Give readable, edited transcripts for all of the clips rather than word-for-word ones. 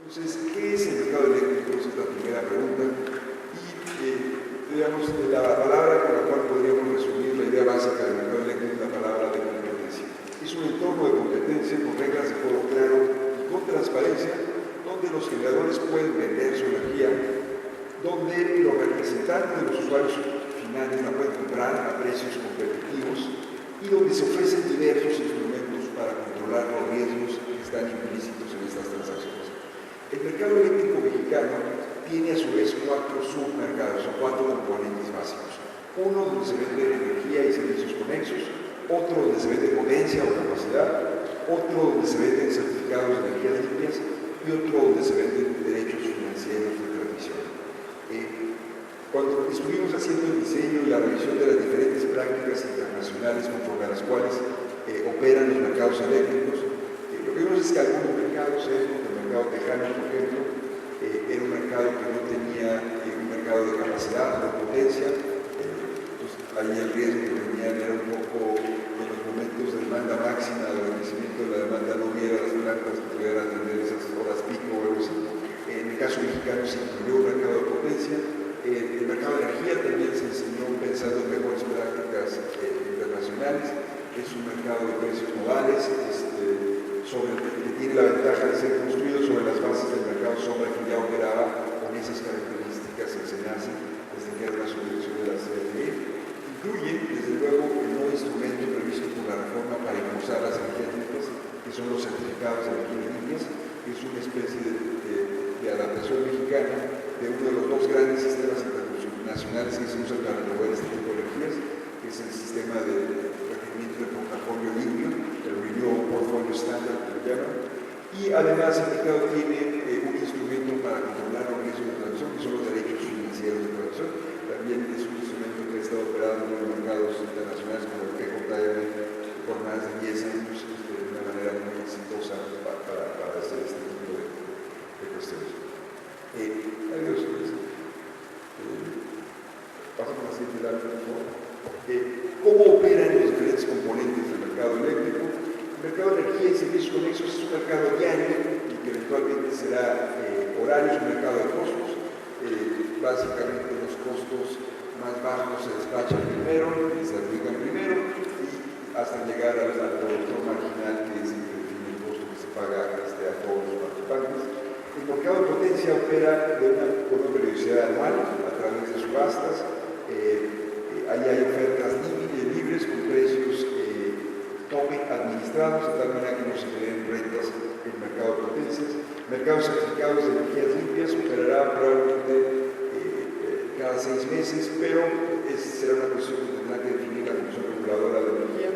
Entonces, ¿qué es el mercado eléctrico? Esa es la primera pregunta. Y, digamos, la palabra con la cual podríamos resumir la idea básica del mercado eléctrico es la palabra de competencia. Es un entorno de competencia con reglas de juego claro y con transparencia, donde los generadores pueden vender su energía, donde los representantes de los usuarios finales la pueden comprar a precios competitivos y donde se ofrecen diversos instrumentos para controlar los riesgos que están implícitos en estas transacciones. El mercado eléctrico mexicano tiene a su vez 4 submercados o 4 componentes básicos. Uno donde se vende energía y servicios conexos, otro donde se vende potencia o capacidad, otro donde se venden certificados de energías limpias y otro donde se venden derechos financieros de transmisión. Cuando estuvimos haciendo el diseño y la revisión de las diferentes prácticas internacionales conforme a las cuales operan los mercados eléctricos, lo que vimos es que algunos mercados, el mercado tejano, por ejemplo, era un mercado que no tenía un mercado de capacidad, de potencia, entonces ahí el riesgo que tenían era un poco en los momentos de demanda máxima, del crecimiento de la demanda, no hubiera las plantas que pudieran atender esas horas pico o algo así. En el caso mexicano se incluyó un mercado de potencia. El mercado de energía también se enseñó pensando en mejores prácticas internacionales. Es un mercado de precios modales, que tiene la ventaja de ser construido sobre las bases del mercado sombra que ya operaba con esas características en SENACE desde que era la subdirección de la CFE. Incluye, desde luego, el nuevo instrumento previsto por la reforma para impulsar las energías limpias, que son los certificados de energías limpias, que es una especie de adaptación mexicana de uno de los 2 grandes sistemas internacionales que se usan para promover este tipo de energías, que es el sistema de requerimiento de portafolio limpio, el Renewable Portfolio Standard, que lo llaman, y además el mercado tiene un instrumento para controlar los riesgos de transmisión, que son los derechos financieros de transmisión. También es un instrumento que ha estado operando en los mercados internacionales como el PJM por más de 10 años, de una manera muy exitosa para hacer este tipo de cuestiones. Adiós. Pasamos a la siguiente lámina, por favor. ¿Cómo operan los diferentes componentes del mercado eléctrico? El mercado de energía y servicios conexos es un mercado diario y que eventualmente será horario, es un mercado de costos. Básicamente los costos más bajos se despachan primero, se adjudican primero y hasta llegar al productor marginal, que es el que define el costo que se paga a todos los participantes. El mercado de potencia opera con una periodicidad anual a través de subastas. Ahí hay ofertas libres con precios tope administrados, de tal manera que no se generen rentas en el mercado de potencias. Mercados certificados de energías limpias operará probablemente cada 6 meses, pero será una cuestión que tendrá que definir la Comisión Reguladora de Energía.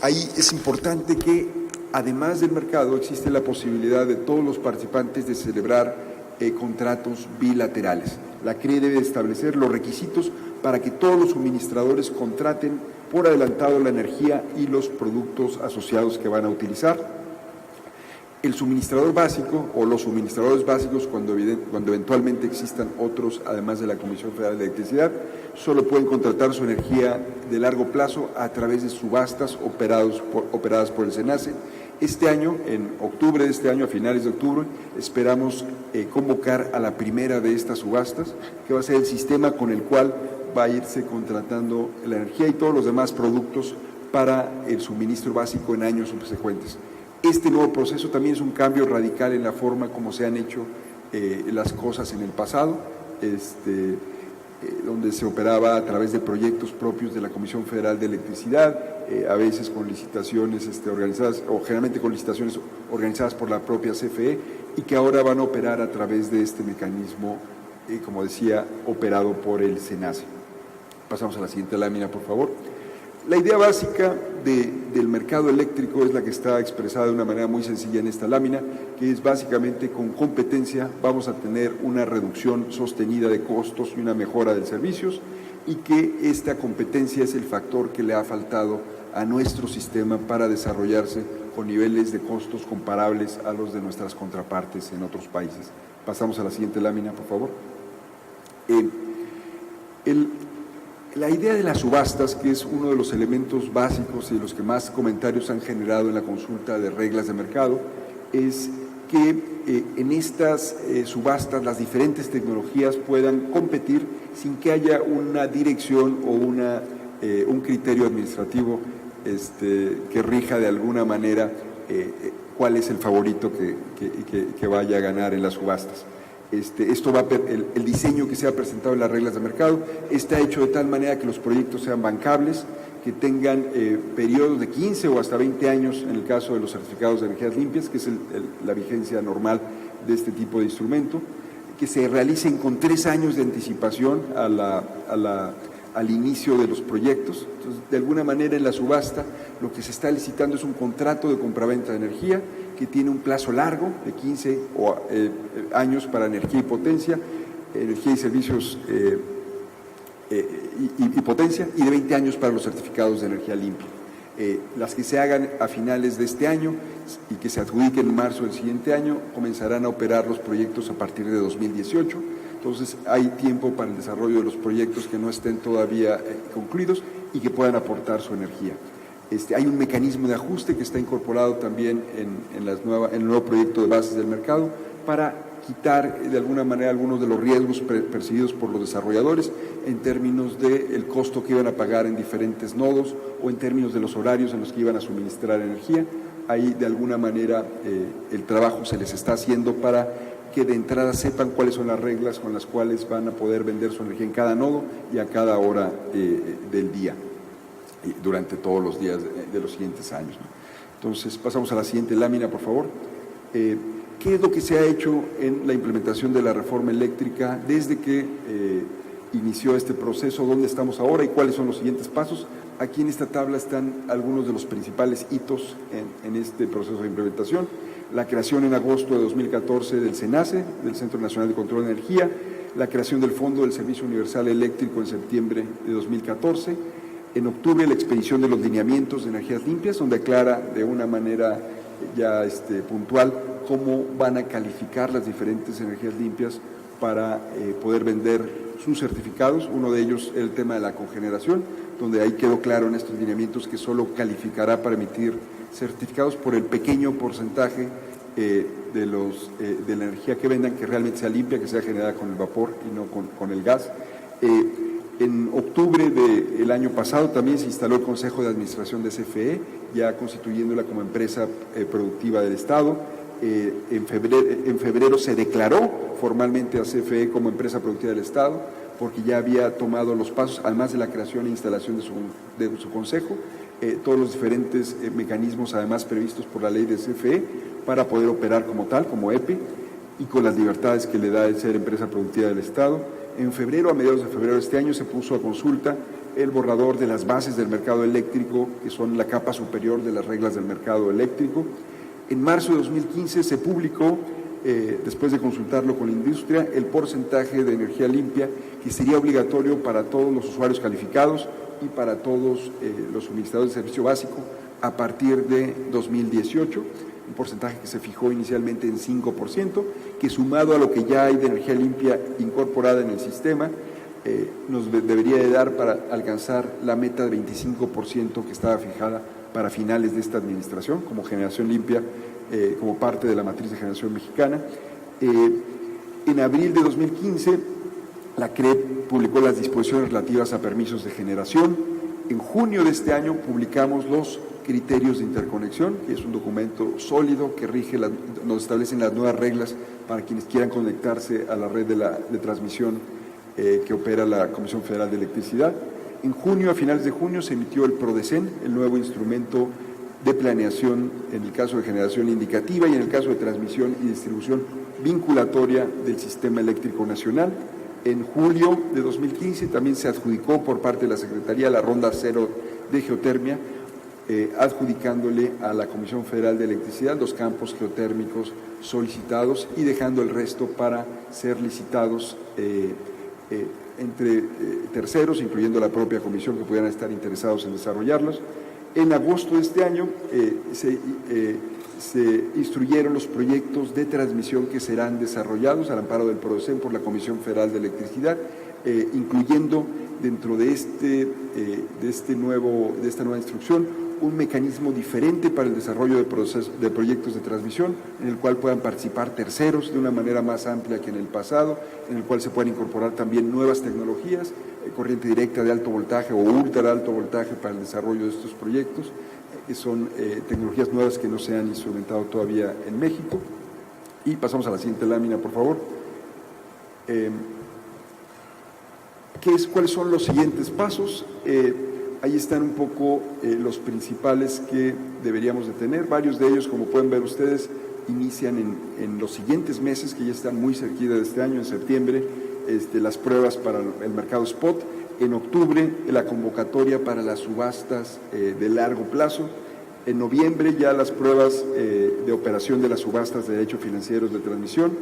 Ahí es importante que, además del mercado, existe la posibilidad de todos los participantes de celebrar contratos bilaterales. La CRE debe establecer los requisitos para que todos los suministradores contraten por adelantado la energía y los productos asociados que van a utilizar. El suministrador básico o los suministradores básicos, cuando eventualmente existan otros, además de la Comisión Federal de Electricidad, solo pueden contratar su energía de largo plazo a través de subastas operadas por el SENACE. Este año, en octubre de este año, a finales de octubre, esperamos convocar a la primera de estas subastas, que va a ser el sistema con el cual va a irse contratando la energía y todos los demás productos para el suministro básico en años subsecuentes. Este nuevo proceso también es un cambio radical en la forma como se han hecho las cosas en el pasado, donde se operaba a través de proyectos propios de la Comisión Federal de Electricidad, a veces con licitaciones organizadas, o generalmente con licitaciones organizadas por la propia CFE, y que ahora van a operar a través de este mecanismo, como decía, operado por el SENACE. Pasamos a la siguiente lámina, por favor. La idea básica del mercado eléctrico es la que está expresada de una manera muy sencilla en esta lámina, que es básicamente con competencia vamos a tener una reducción sostenida de costos y una mejora de servicios, y que esta competencia es el factor que le ha faltado a nuestro sistema para desarrollarse con niveles de costos comparables a los de nuestras contrapartes en otros países. Pasamos a la siguiente lámina, por favor. La idea de las subastas, que es uno de los elementos básicos y de los que más comentarios han generado en la consulta de reglas de mercado, es que en estas subastas las diferentes tecnologías puedan competir sin que haya una dirección o un criterio administrativo que rija de alguna manera cuál es el favorito que vaya a ganar en las subastas. Esto el diseño que se ha presentado en las reglas de mercado está hecho de tal manera que los proyectos sean bancables, que tengan periodos de 15 o hasta 20 años en el caso de los certificados de energías limpias, que es la vigencia normal de este tipo de instrumento, que se realicen con 3 años de anticipación al inicio de los proyectos. Entonces, de alguna manera en la subasta lo que se está licitando es un contrato de compraventa de energía que tiene un plazo largo de 15 años para energía y potencia, energía y servicios y potencia, y de 20 años para los certificados de energía limpia. Las que se hagan a finales de este año y que se adjudiquen en marzo del siguiente año comenzarán a operar los proyectos a partir de 2018. Entonces hay tiempo para el desarrollo de los proyectos que no estén todavía concluidos y que puedan aportar su energía. Hay un mecanismo de ajuste que está incorporado también en el nuevo proyecto de bases del mercado para quitar de alguna manera algunos de los riesgos percibidos por los desarrolladores en términos del costo que iban a pagar en diferentes nodos o en términos de los horarios en los que iban a suministrar energía. Ahí de alguna manera el trabajo se les está haciendo para que de entrada sepan cuáles son las reglas con las cuales van a poder vender su energía en cada nodo y a cada hora del día, durante todos los días de los siguientes años, ¿no? Entonces, pasamos a la siguiente lámina, por favor. ¿Qué es lo que se ha hecho en la implementación de la reforma eléctrica desde que inició este proceso? ¿Dónde estamos ahora y cuáles son los siguientes pasos? Aquí en esta tabla están algunos de los principales hitos en este proceso de implementación. La creación en agosto de 2014 del CENACE, del Centro Nacional de Control de Energía, la creación del Fondo del Servicio Universal Eléctrico en septiembre de 2014, en octubre la expedición de los lineamientos de energías limpias, donde aclara de una manera ya puntual cómo van a calificar las diferentes energías limpias para poder vender sus certificados. Uno de ellos es el tema de la cogeneración, donde ahí quedó claro en estos lineamientos que solo calificará para emitir certificados por el pequeño porcentaje de la energía que vendan que realmente sea limpia, que sea generada con el vapor y no con el gas. En octubre del año pasado también se instaló el Consejo de Administración de CFE, ya constituyéndola como empresa productiva del Estado. En febrero se declaró formalmente a CFE como empresa productiva del Estado, porque ya había tomado los pasos, además de la creación e instalación de su consejo, todos los diferentes mecanismos además previstos por la ley de CFE para poder operar como tal, como EPE, y con las libertades que le da el ser empresa productiva del Estado. En febrero, a mediados de febrero de este año, se puso a consulta el borrador de las bases del mercado eléctrico, que son la capa superior de las reglas del mercado eléctrico. En marzo de 2015 se publicó, después de consultarlo con la industria, el porcentaje de energía limpia que sería obligatorio para todos los usuarios calificados y para todos los suministradores de servicio básico a partir de 2018, un porcentaje que se fijó inicialmente en 5%, que sumado a lo que ya hay de energía limpia incorporada en el sistema, nos debería de dar para alcanzar la meta de 25% que estaba fijada para finales de esta administración, como generación limpia, como parte de la matriz de generación mexicana. En abril de 2015, la CREP publicó las disposiciones relativas a permisos de generación. En junio de este año publicamos los criterios de interconexión, que es un documento sólido que rige, nos establecen las nuevas reglas para quienes quieran conectarse a la red de transmisión que opera la Comisión Federal de Electricidad. En junio, a finales de junio, se emitió el PRODECEN, el nuevo instrumento de planeación en el caso de generación indicativa y en el caso de transmisión y distribución vinculatoria del Sistema Eléctrico Nacional. En julio de 2015 también se adjudicó por parte de la Secretaría la Ronda 0 de geotermia, adjudicándole a la Comisión Federal de Electricidad los campos geotérmicos solicitados y dejando el resto para ser licitados entre terceros, incluyendo la propia comisión que pudieran estar interesados en desarrollarlos. En agosto de este año se instruyeron los proyectos de transmisión que serán desarrollados al amparo del PRODECEN por la Comisión Federal de Electricidad, incluyendo dentro de esta nueva instrucción un mecanismo diferente para el desarrollo de proyectos de transmisión, en el cual puedan participar terceros de una manera más amplia que en el pasado, en el cual se puedan incorporar también nuevas tecnologías, corriente directa de alto voltaje o ultra alto voltaje para el desarrollo de estos proyectos, que son tecnologías nuevas que no se han instrumentado todavía en México. Y pasamos a la siguiente lámina, por favor. ¿Cuáles son los siguientes pasos? Ahí están un poco los principales que deberíamos de tener. Varios de ellos, como pueden ver ustedes, inician en los siguientes meses, que ya están muy cerquita de este año, en septiembre, las pruebas para el mercado spot. En octubre, la convocatoria para las subastas de largo plazo. En noviembre, ya las pruebas de operación de las subastas de derechos financieros de transmisión.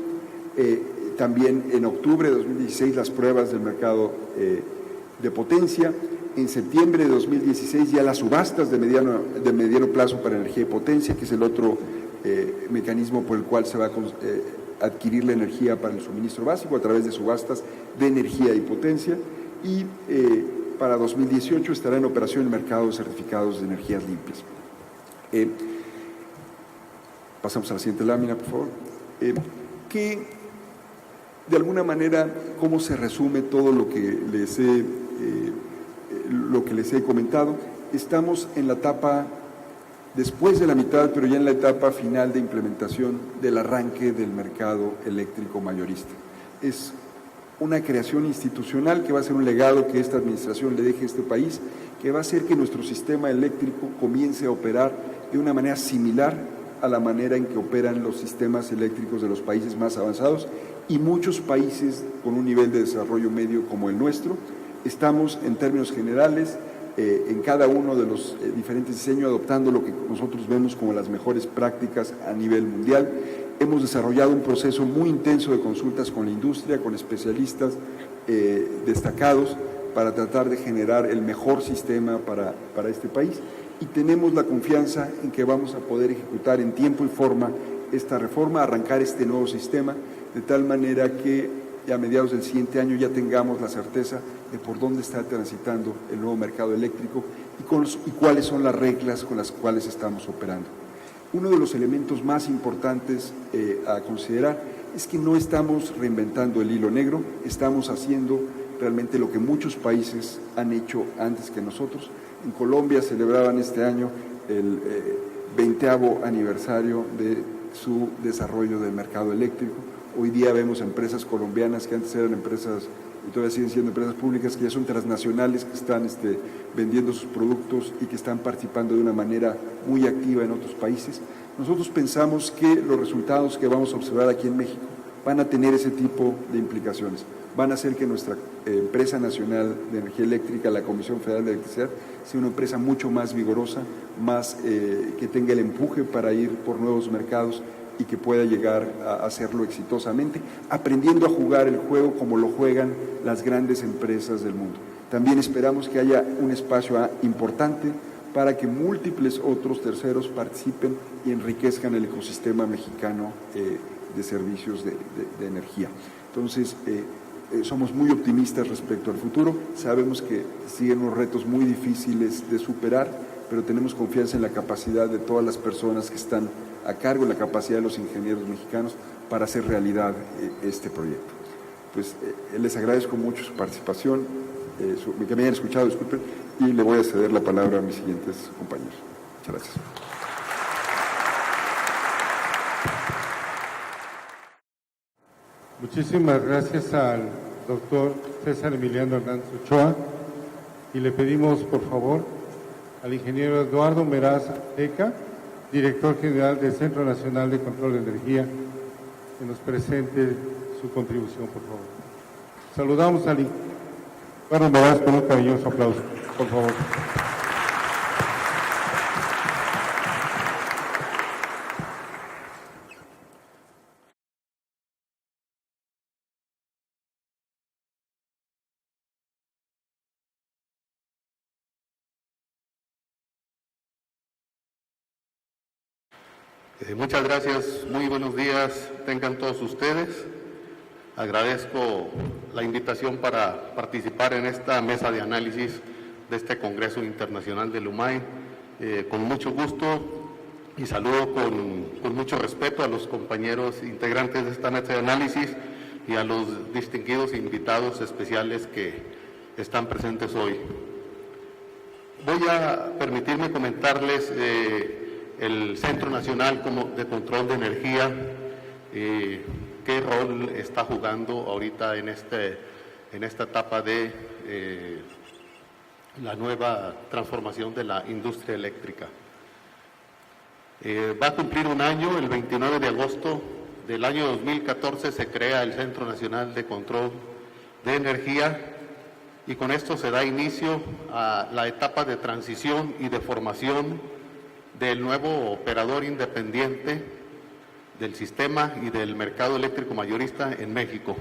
También en octubre de 2016, las pruebas del mercado de potencia. En septiembre de 2016 ya las subastas de mediano plazo para energía y potencia, que es el otro mecanismo por el cual se va a adquirir la energía para el suministro básico a través de subastas de energía y potencia. Y para 2018 estará en operación el mercado de certificados de energías limpias. Pasamos a la siguiente lámina, por favor. De alguna manera, ¿cómo se resume todo lo que les he comentado? Estamos en la etapa, después de la mitad, pero ya en la etapa final de implementación del arranque del mercado eléctrico mayorista. Es una creación institucional que va a ser un legado que esta administración le deje a este país, que va a hacer que nuestro sistema eléctrico comience a operar de una manera similar a la manera en que operan los sistemas eléctricos de los países más avanzados y muchos países con un nivel de desarrollo medio como el nuestro. Estamos, en términos generales, en cada uno de los diferentes diseños, adoptando lo que nosotros vemos como las mejores prácticas a nivel mundial. Hemos desarrollado un proceso muy intenso de consultas con la industria, con especialistas destacados, para tratar de generar el mejor sistema para este país. Y tenemos la confianza en que vamos a poder ejecutar en tiempo y forma esta reforma, arrancar este nuevo sistema, de tal manera que a mediados del siguiente año ya tengamos la certeza de por dónde está transitando el nuevo mercado eléctrico y cuáles son las reglas con las cuales estamos operando. Uno de los elementos más importantes a considerar es que no estamos reinventando el hilo negro, estamos haciendo realmente lo que muchos países han hecho antes que nosotros. En Colombia celebraban este año el 20º aniversario de su desarrollo del mercado eléctrico. Hoy día vemos empresas colombianas que antes eran empresas, y todavía siguen siendo empresas públicas, que ya son transnacionales, que están vendiendo sus productos y que están participando de una manera muy activa en otros países. Nosotros pensamos que los resultados que vamos a observar aquí en México van a tener ese tipo de implicaciones. Van a hacer que nuestra empresa nacional de energía eléctrica, la Comisión Federal de Electricidad, sea una empresa mucho más vigorosa, que tenga el empuje para ir por nuevos mercados y que pueda llegar a hacerlo exitosamente, aprendiendo a jugar el juego como lo juegan las grandes empresas del mundo. También esperamos que haya un espacio importante para que múltiples otros terceros participen y enriquezcan el ecosistema mexicano de servicios de energía. Entonces, somos muy optimistas respecto al futuro, sabemos que siguen unos retos muy difíciles de superar, pero tenemos confianza en la capacidad de todas las personas que están a cargo, en la capacidad de los ingenieros mexicanos para hacer realidad este proyecto. Pues les agradezco mucho su participación, que me hayan escuchado, disculpen, y le voy a ceder la palabra a mis siguientes compañeros. Muchas gracias. Muchísimas gracias al doctor César Emiliano Hernández Ochoa y le pedimos por favor al ingeniero Eduardo Meraz Eca, director general del Centro Nacional de Control de Energía, que nos presente su contribución, por favor. Saludamos al Eduardo Meraz con un cariñoso aplauso, por favor. Muchas gracias, muy buenos días tengan todos ustedes. Agradezco la invitación para participar en esta mesa de análisis de este Congreso Internacional del UMAE, con mucho gusto y saludo con mucho respeto a los compañeros integrantes de esta mesa de análisis y a los distinguidos invitados especiales que están presentes hoy. Voy a permitirme comentarles el Centro Nacional de Control de Energía, qué rol está jugando ahorita en esta etapa de la nueva transformación de la industria eléctrica. Va a cumplir un año, el 29 de agosto del año 2014 se crea el Centro Nacional de Control de Energía, y con esto se da inicio a la etapa de transición y de formación del nuevo operador independiente del sistema y del mercado eléctrico mayorista en México.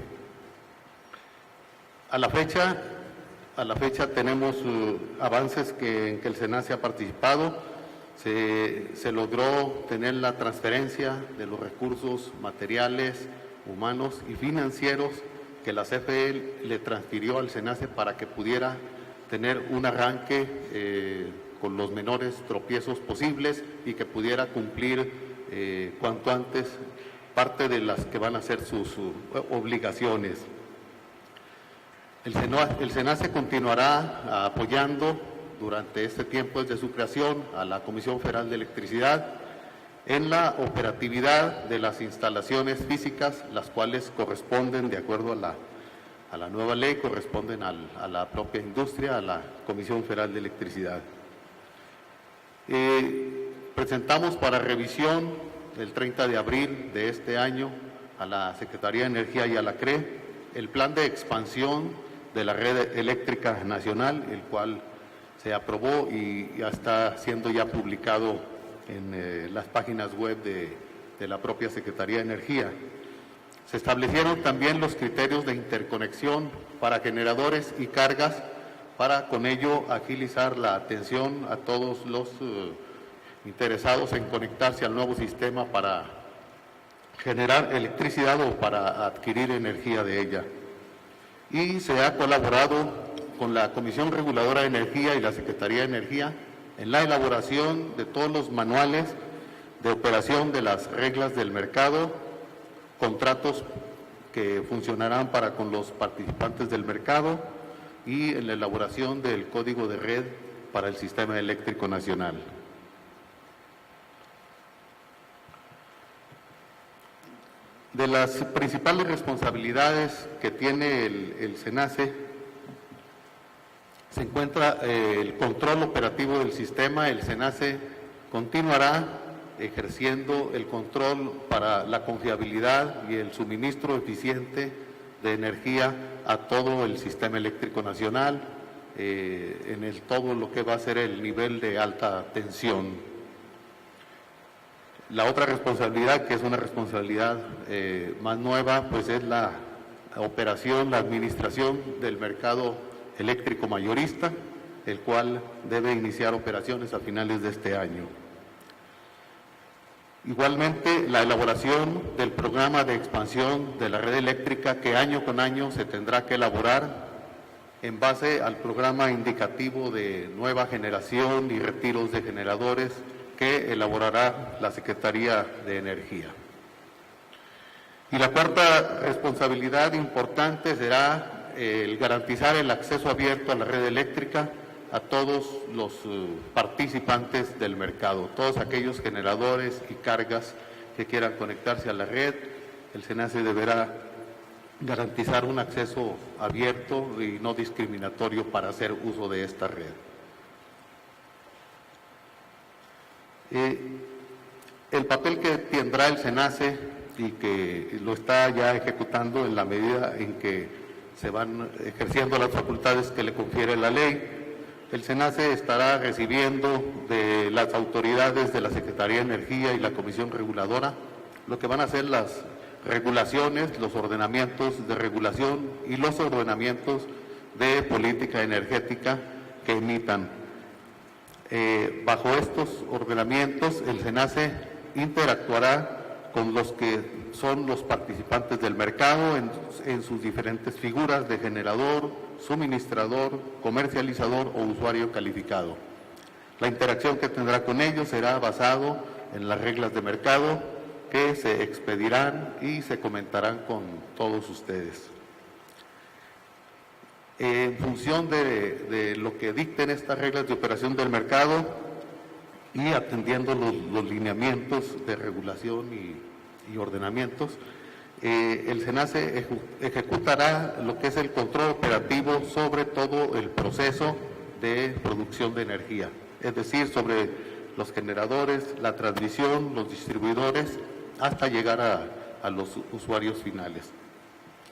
A la fecha tenemos avances en que el SENACE ha participado. Se logró tener la transferencia de los recursos materiales, humanos y financieros que la CFE le transfirió al SENACE para que pudiera tener un arranque con los menores tropiezos posibles y que pudiera cumplir cuanto antes parte de las que van a ser sus obligaciones. El SENACE continuará apoyando durante este tiempo desde su creación a la Comisión Federal de Electricidad en la operatividad de las instalaciones físicas, las cuales corresponden, de acuerdo a la nueva ley, corresponden a la propia industria, a la Comisión Federal de Electricidad. Presentamos para revisión el 30 de abril de este año a la Secretaría de Energía y a la CRE el plan de expansión de la red eléctrica nacional, el cual se aprobó y ya está siendo ya publicado en las páginas web de la propia Secretaría de Energía. Se establecieron también los criterios de interconexión para generadores y cargas, para con ello agilizar la atención a todos los interesados en conectarse al nuevo sistema para generar electricidad o para adquirir energía de ella. Y se ha colaborado con la Comisión Reguladora de Energía y la Secretaría de Energía en la elaboración de todos los manuales de operación de las reglas del mercado, contratos que funcionarán para con los participantes del mercado y en la elaboración del código de red para el sistema eléctrico nacional. De las principales responsabilidades que tiene el SENACE se encuentra el control operativo del sistema. El SENACE continuará ejerciendo el control para la confiabilidad y el suministro eficiente de energía a todo el sistema eléctrico nacional, en todo lo que va a ser el nivel de alta tensión. La otra responsabilidad, que es una responsabilidad más nueva, pues es la operación, la administración del mercado eléctrico mayorista, el cual debe iniciar operaciones a finales de este año. Igualmente, la elaboración del programa de expansión de la red eléctrica, que año con año se tendrá que elaborar en base al programa indicativo de nueva generación y retiros de generadores que elaborará la Secretaría de Energía. Y la cuarta responsabilidad importante será el garantizar el acceso abierto a la red eléctrica a todos los participantes del mercado, todos aquellos generadores y cargas que quieran conectarse a la red. El SENACE deberá garantizar un acceso abierto y no discriminatorio para hacer uso de esta red. El papel que tendrá el SENACE y que lo está ya ejecutando en la medida en que se van ejerciendo las facultades que le confiere la ley. El SENACE estará recibiendo de las autoridades de la Secretaría de Energía y la Comisión Reguladora lo que van a ser las regulaciones, los ordenamientos de regulación y los ordenamientos de política energética que emitan. Bajo estos ordenamientos, el SENACE interactuará con los que son los participantes del mercado en sus diferentes figuras de generador, suministrador, comercializador o usuario calificado. La interacción que tendrá con ellos será basado en las reglas de mercado que se expedirán y se comentarán con todos ustedes. En función de lo que dicten estas reglas de operación del mercado y atendiendo los lineamientos de regulación y ordenamientos, el SENACE ejecutará lo que es el control operativo sobre todo el proceso de producción de energía, es decir, sobre los generadores, la transmisión, los distribuidores, hasta llegar a los usuarios finales.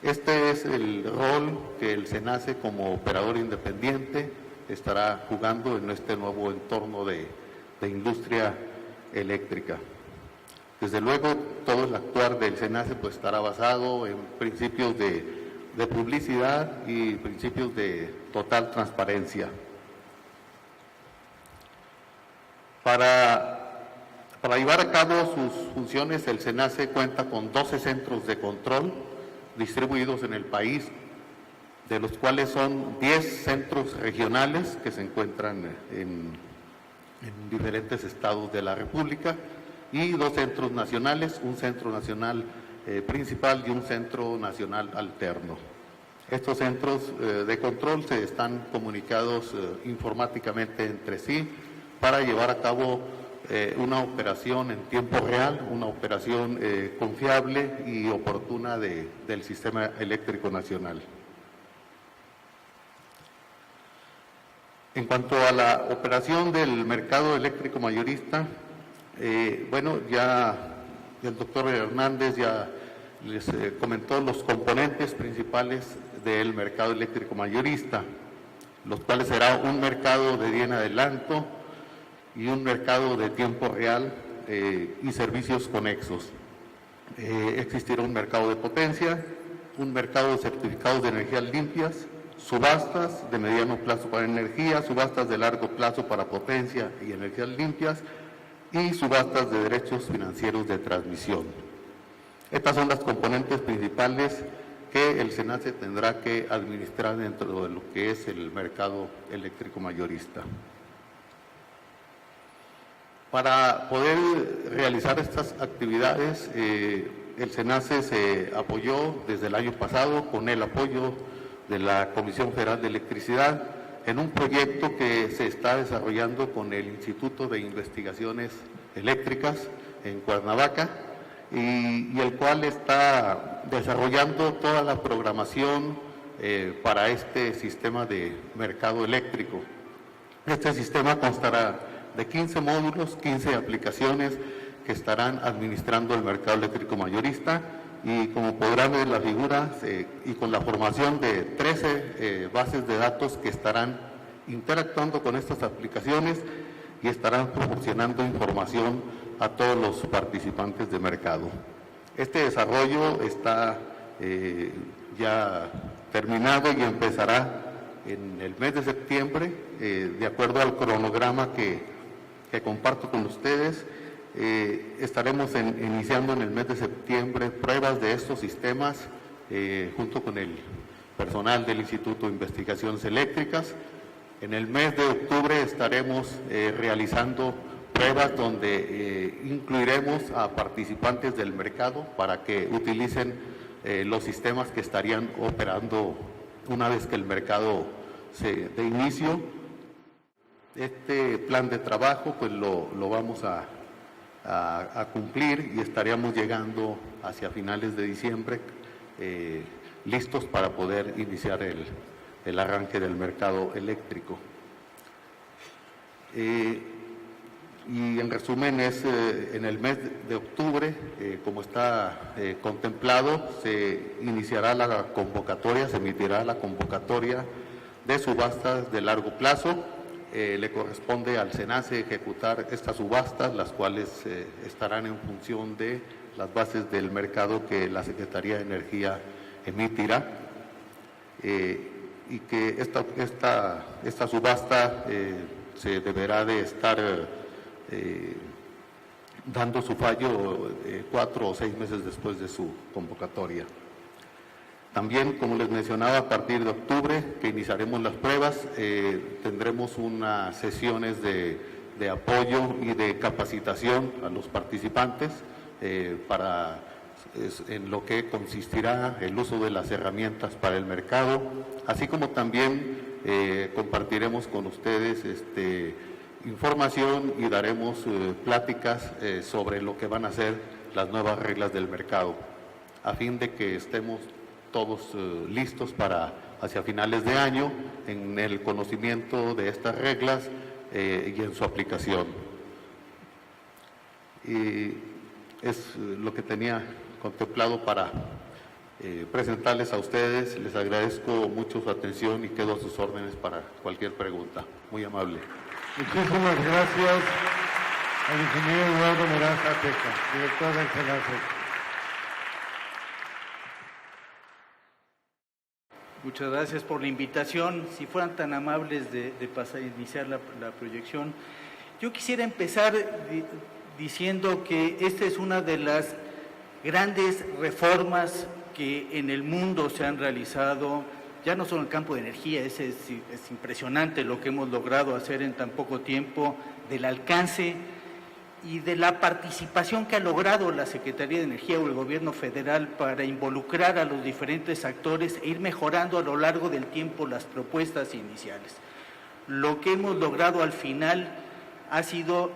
Este es el rol que el SENACE como operador independiente estará jugando en este nuevo entorno de industria eléctrica. Desde luego, todo el actuar del SENACE pues estará basado en principios de publicidad y principios de total transparencia. Para llevar a cabo sus funciones, el SENACE cuenta con 12 centros de control distribuidos en el país, de los cuales son 10 centros regionales que se encuentran en diferentes estados de la República y 2 centros nacionales, un centro nacional principal y un centro nacional alterno. Estos centros de control se están comunicados informáticamente entre sí para llevar a cabo una operación en tiempo real, una operación confiable y oportuna del sistema eléctrico nacional. En cuanto a la operación del mercado eléctrico mayorista, bueno, ya el doctor Hernández ya les comentó los componentes principales del mercado eléctrico mayorista, los cuales será un mercado de día en adelanto y un mercado de tiempo real y servicios conexos. Existirá un mercado de potencia, un mercado de certificados de energías limpias, subastas de mediano plazo para energía, subastas de largo plazo para potencia y energías limpias y subastas de derechos financieros de transmisión. Estas son las componentes principales que el SENACE tendrá que administrar dentro de lo que es el mercado eléctrico mayorista. Para poder realizar estas actividades, el SENACE se apoyó desde el año pasado con el apoyo de la Comisión Federal de Electricidad en un proyecto que se está desarrollando con el Instituto de Investigaciones Eléctricas en Cuernavaca y el cual está desarrollando toda la programación para este sistema de mercado eléctrico. Este sistema constará de 15 módulos, 15 aplicaciones que estarán administrando el mercado eléctrico mayorista y como podrán ver la figura y con la formación de 13 bases de datos que estarán interactuando con estas aplicaciones y estarán proporcionando información a todos los participantes de mercado. Este desarrollo está ya terminado y empezará en el mes de septiembre, de acuerdo al cronograma que comparto con ustedes. Estaremos iniciando en el mes de septiembre pruebas de estos sistemas junto con el personal del Instituto de Investigaciones Eléctricas. En el mes de octubre estaremos realizando pruebas donde incluiremos a participantes del mercado para que utilicen los sistemas que estarían operando una vez que el mercado se dé inicio. Este plan de trabajo pues lo vamos a cumplir y estaríamos llegando hacia finales de diciembre listos para poder iniciar el arranque del mercado eléctrico. Y en resumen es en el mes de octubre, como está contemplado, se iniciará la convocatoria, se emitirá la convocatoria de subastas de largo plazo. Le corresponde al SENACE ejecutar estas subastas, las cuales estarán en función de las bases del mercado que la Secretaría de Energía emitirá, y que esta subasta se deberá de estar dando su fallo 4 o 6 meses después de su convocatoria. También, como les mencionaba, a partir de octubre, que iniciaremos las pruebas, tendremos unas sesiones de de apoyo y de capacitación a los participantes en lo que consistirá el uso de las herramientas para el mercado, así como también compartiremos con ustedes información y daremos pláticas sobre lo que van a ser las nuevas reglas del mercado, a fin de que estemos todos listos para hacia finales de año en el conocimiento de estas reglas y en su aplicación. Y es lo que tenía contemplado para presentarles a ustedes. Les agradezco mucho su atención y quedo a sus órdenes para cualquier pregunta. Muy amable. Muchísimas gracias al ingeniero Eduardo Meraz Ateca, director del SENACE. Muchas gracias por la invitación. Si fueran tan amables de pasar a iniciar la proyección. Yo quisiera empezar diciendo que esta es una de las grandes reformas que en el mundo se han realizado, ya no solo en el campo de energía, es impresionante lo que hemos logrado hacer en tan poco tiempo, del alcance y de la participación que ha logrado la Secretaría de Energía o el Gobierno Federal para involucrar a los diferentes actores e ir mejorando a lo largo del tiempo las propuestas iniciales. Lo que hemos logrado al final ha sido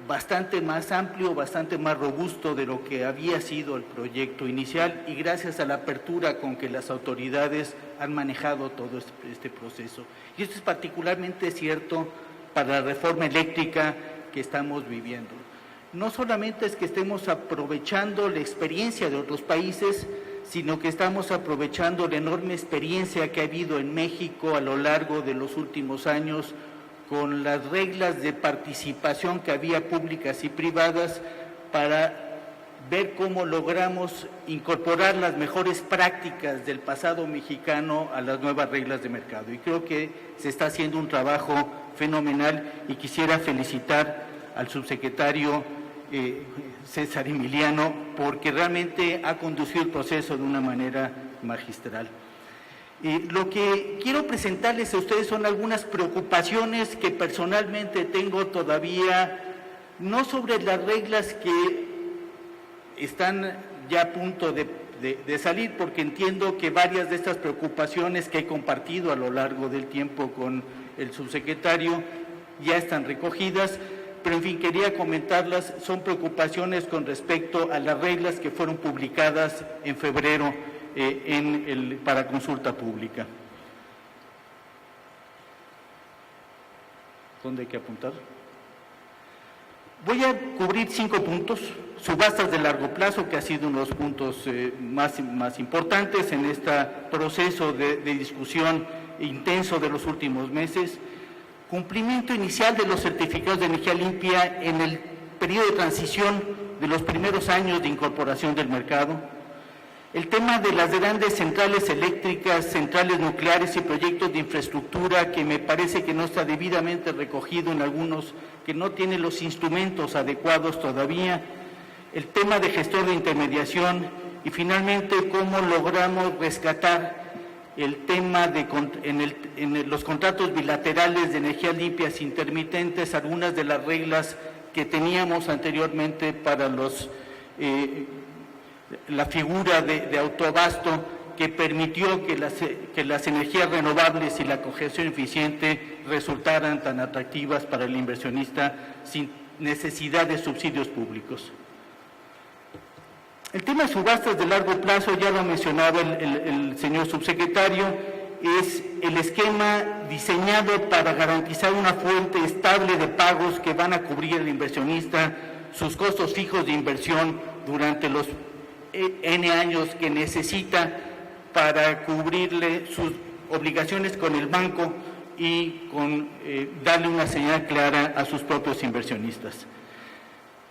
bastante más amplio, bastante más robusto de lo que había sido el proyecto inicial y gracias a la apertura con que las autoridades han manejado todo este proceso. Y esto es particularmente cierto para la reforma eléctrica que estamos viviendo. No solamente es que estemos aprovechando la experiencia de otros países, sino que estamos aprovechando la enorme experiencia que ha habido en México a lo largo de los últimos años con las reglas de participación que había públicas y privadas para ver cómo logramos incorporar las mejores prácticas del pasado mexicano a las nuevas reglas de mercado. Y creo que se está haciendo un trabajo fenomenal y quisiera felicitar al subsecretario César Emiliano porque realmente ha conducido el proceso de una manera magistral. Lo que quiero presentarles a ustedes son algunas preocupaciones que personalmente tengo todavía, no sobre las reglas que están ya a punto de salir, porque entiendo que varias de estas preocupaciones que he compartido a lo largo del tiempo con el subsecretario ya están recogidas, pero en fin, quería comentarlas, son preocupaciones con respecto a las reglas que fueron publicadas en febrero para consulta pública. ¿Dónde hay que apuntar? Voy a cubrir 5 puntos. Subastas de largo plazo, que ha sido uno de los puntos más importantes en este proceso de discusión intenso de los últimos meses. Cumplimiento inicial de los certificados de energía limpia en el periodo de transición de los primeros años de incorporación del mercado. El tema de las grandes centrales eléctricas, centrales nucleares y proyectos de infraestructura que me parece que no está debidamente recogido en algunos, que no tienen los instrumentos adecuados todavía. El tema de gestor de intermediación y finalmente cómo logramos rescatar el tema en los contratos bilaterales de energías limpias intermitentes, algunas de las reglas que teníamos anteriormente para la figura de autoabasto que permitió que las energías renovables y la cogestión eficiente resultaran tan atractivas para el inversionista sin necesidad de subsidios públicos. El tema de subastas de largo plazo, ya lo ha mencionado el señor subsecretario, es el esquema diseñado para garantizar una fuente estable de pagos que van a cubrir al inversionista sus costos fijos de inversión durante los N años que necesita para cubrirle sus obligaciones con el banco y darle una señal clara a sus propios inversionistas.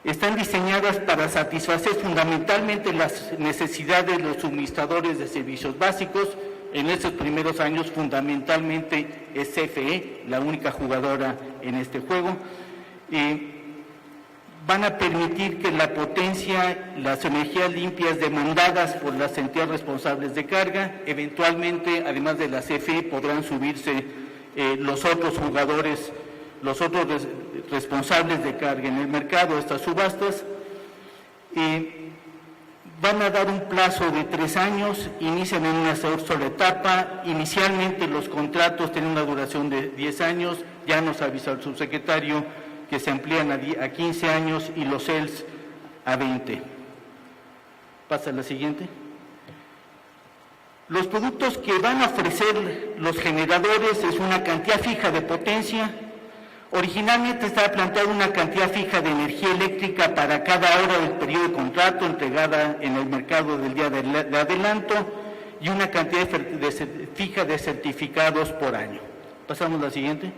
Están diseñadas para satisfacer fundamentalmente las necesidades de los suministradores de servicios básicos. En estos primeros años fundamentalmente es CFE, la única jugadora en este juego. Van a permitir que la potencia, las energías limpias demandadas por las entidades responsables de carga, eventualmente, además de la CFE, podrán subirse los otros jugadores los otros responsables de carga en el mercado, estas subastas, van a dar un plazo de 3 años, inician en una sola etapa. Inicialmente los contratos tienen una duración de 10 años, ya nos avisó el subsecretario que se amplían a 15 años y los CELS a 20. Pasa a la siguiente. Los productos que van a ofrecer los generadores es una cantidad fija de potencia. Originalmente estaba planteada una cantidad fija de energía eléctrica para cada hora del periodo de contrato entregada en el mercado del día de adelanto y una cantidad fija de certificados por año. Pasamos a la siguiente.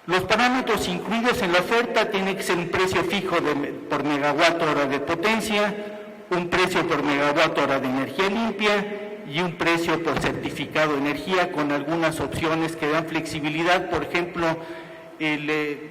Los parámetros incluidos en la oferta tienen que ser un precio fijo por megawatt hora de potencia, un precio por megawatt hora de energía limpia y un precio por certificado de energía, con algunas opciones que dan flexibilidad. Por ejemplo, el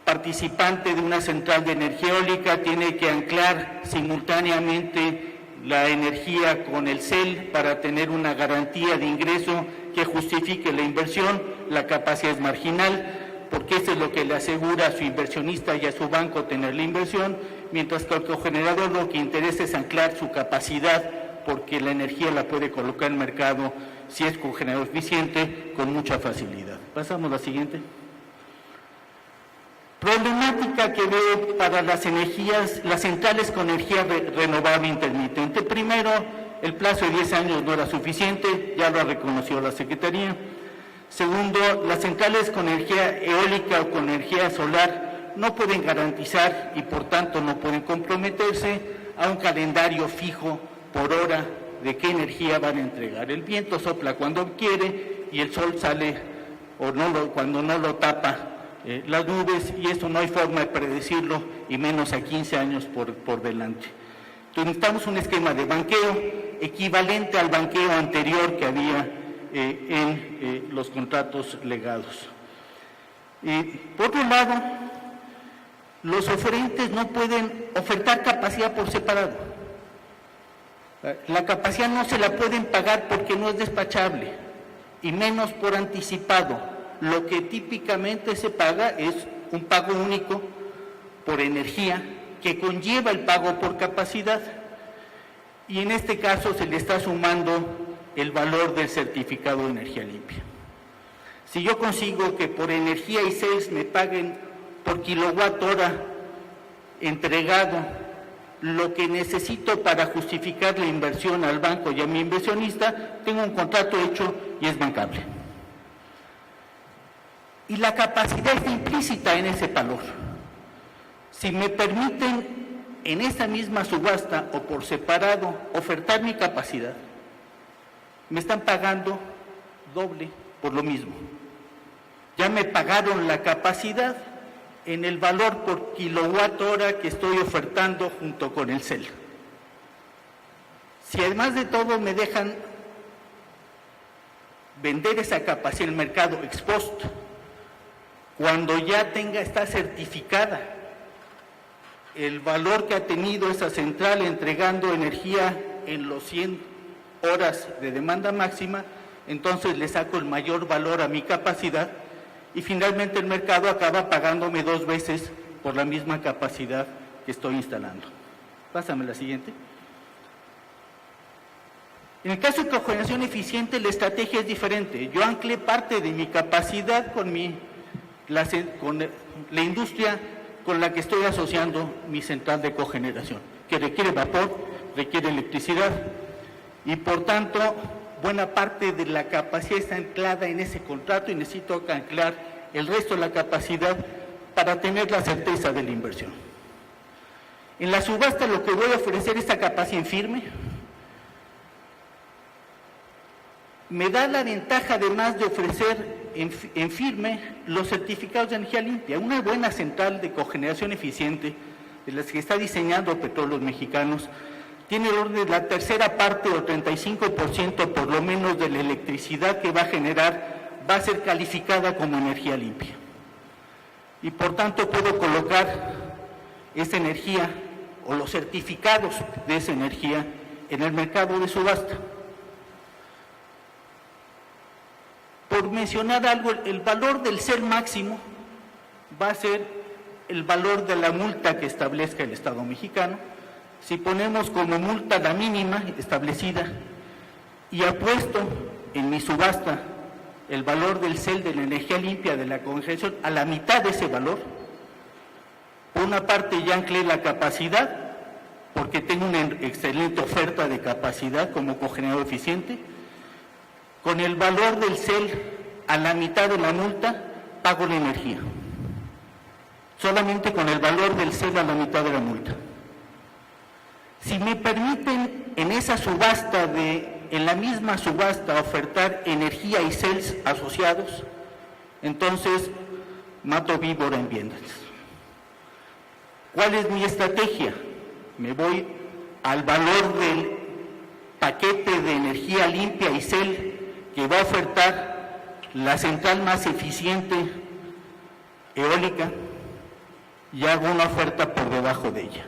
participante de una central de energía eólica tiene que anclar simultáneamente la energía con el CEL para tener una garantía de ingreso que justifique la inversión. La capacidad es marginal, porque eso es lo que le asegura a su inversionista y a su banco tener la inversión, mientras que al cogenerador lo que interesa es anclar su capacidad, porque la energía la puede colocar en el mercado, si es cogenerador eficiente, con mucha facilidad. Pasamos a la siguiente. Problemática que veo para las centrales con energía renovable intermitente. Primero, el plazo de 10 años no era suficiente, ya lo reconoció la Secretaría. Segundo, las centrales con energía eólica o con energía solar no pueden garantizar y por tanto no pueden comprometerse a un calendario fijo por hora de qué energía van a entregar. El viento sopla cuando quiere y el sol sale cuando no lo tapa las nubes, y eso no hay forma de predecirlo, y menos a 15 años por delante. Entonces necesitamos un esquema de banqueo equivalente al banqueo anterior que había en los contratos legados. Por otro lado, los oferentes no pueden ofertar capacidad por separado. La capacidad no se la pueden pagar porque no es despachable, y menos por anticipado. Lo que típicamente se paga es un pago único por energía que conlleva el pago por capacidad, y en este caso se le está sumando el valor del certificado de energía limpia. Si yo consigo que por energía y CELS me paguen por kilowatt hora entregado lo que necesito para justificar la inversión al banco y a mi inversionista, tengo un contrato hecho y es bancable. Y la capacidad está implícita en ese valor. Si me permiten en esta misma subasta o por separado ofertar mi capacidad, me están pagando doble por lo mismo. Ya me pagaron la capacidad en el valor por kilowatt hora que estoy ofertando junto con el CEL. Si además de todo me dejan vender esa capacidad en el mercado ex post, cuando ya está certificada el valor que ha tenido esa central entregando energía en los 100 horas de demanda máxima, entonces le saco el mayor valor a mi capacidad, y finalmente el mercado acaba pagándome 2 veces por la misma capacidad que estoy instalando. Pásame la siguiente. En el caso de cogeneración eficiente, la estrategia es diferente. Yo anclé parte de mi capacidad con la industria con la que estoy asociando mi central de cogeneración, que requiere vapor, requiere electricidad, y por tanto buena parte de la capacidad está anclada en ese contrato, y necesito anclar el resto de la capacidad para tener la certeza de la inversión. En la subasta lo que voy a ofrecer es esta capacidad en firme. Me da la ventaja además de ofrecer en firme los certificados de energía limpia. Una buena central de cogeneración eficiente, de las que está diseñando Petróleos Mexicanos, tiene el orden de la tercera parte o 35% por lo menos de la electricidad que va a generar, va a ser calificada como energía limpia. Y por tanto puedo colocar esa energía o los certificados de esa energía en el mercado de subasta. Por por mencionar algo, el valor del CEL máximo va a ser el valor de la multa que establezca el Estado mexicano. Si ponemos como multa la mínima establecida y apuesto en mi subasta el valor del CEL de la energía limpia de la cogeneración a la mitad de ese valor, por una parte ya anclé la capacidad, porque tengo una excelente oferta de capacidad como cogenerador eficiente. Con el valor del CEL a la mitad de la multa, pago la energía. Solamente con el valor del CEL a la mitad de la multa. Si me permiten en esa subasta, en la misma subasta, ofertar energía y CELs asociados, entonces mato víbora en viandas. ¿Cuál es mi estrategia? Me voy al valor del paquete de energía limpia y CEL que va a ofertar la central más eficiente eólica y hago una oferta por debajo de ella.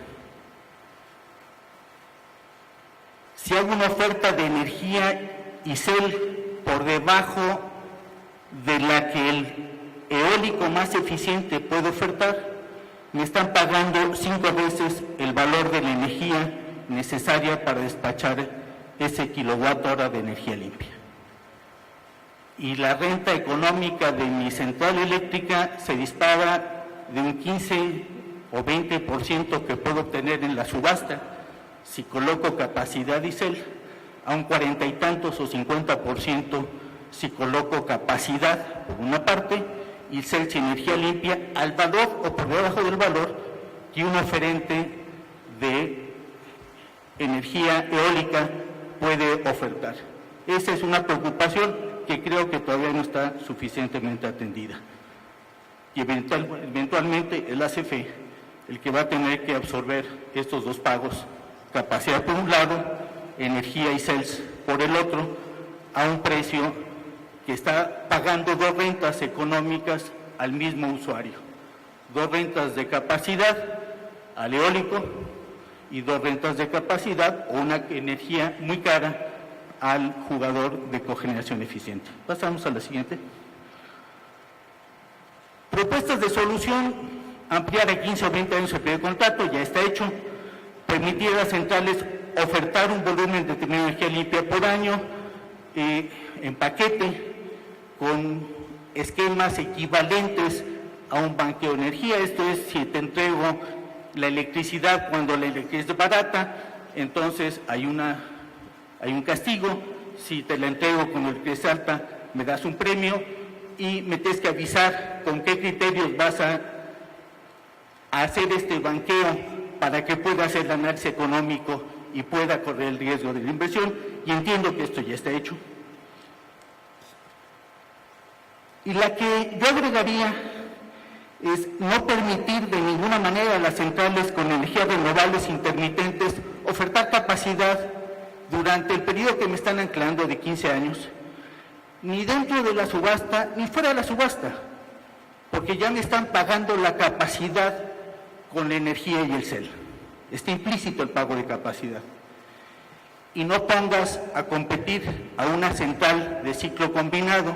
Si hago una oferta de energía y CEL por debajo de la que el eólico más eficiente puede ofertar, me están pagando 5 veces el valor de la energía necesaria para despachar ese kilowatt hora de energía limpia. Y la renta económica de mi central eléctrica se dispara de un 15 o 20% que puedo obtener en la subasta si coloco capacidad y CEL, a un 40 y tantos o 50% si coloco capacidad por una parte y CEL sin energía limpia al valor o por debajo del valor que un oferente de energía eólica puede ofertar. Esa es una preocupación que creo que todavía no está suficientemente atendida. Y eventualmente el ACFE, el que va a tener que absorber estos dos pagos, capacidad por un lado, energía y CELs por el otro, a un precio que está pagando dos rentas económicas al mismo usuario. Dos rentas de capacidad al eólico y dos rentas de capacidad o una energía muy cara al jugador de cogeneración eficiente. Pasamos a la siguiente. Propuestas de solución: ampliar a 15 o 20 años el periodo de contrato, ya está hecho. Permitir a las centrales ofertar un volumen determinado de energía limpia por año en paquete con esquemas equivalentes a un banqueo de energía. Esto es, si te entrego la electricidad cuando la electricidad es barata, entonces hay un castigo. Si te la entrego cuando la electricidad es alta, me das un premio y me tienes que avisar con qué criterios vas a hacer este banqueo para que pueda hacer el análisis económico y pueda correr el riesgo de la inversión, y entiendo que esto ya está hecho. Y la que yo agregaría es no permitir de ninguna manera a las centrales con energías renovables intermitentes ofertar capacidad durante el periodo que me están anclando de 15 años, ni dentro de la subasta ni fuera de la subasta, porque ya me están pagando la capacidad con la energía y el CEL. Está implícito el pago de capacidad. Y no pongas a competir a una central de ciclo combinado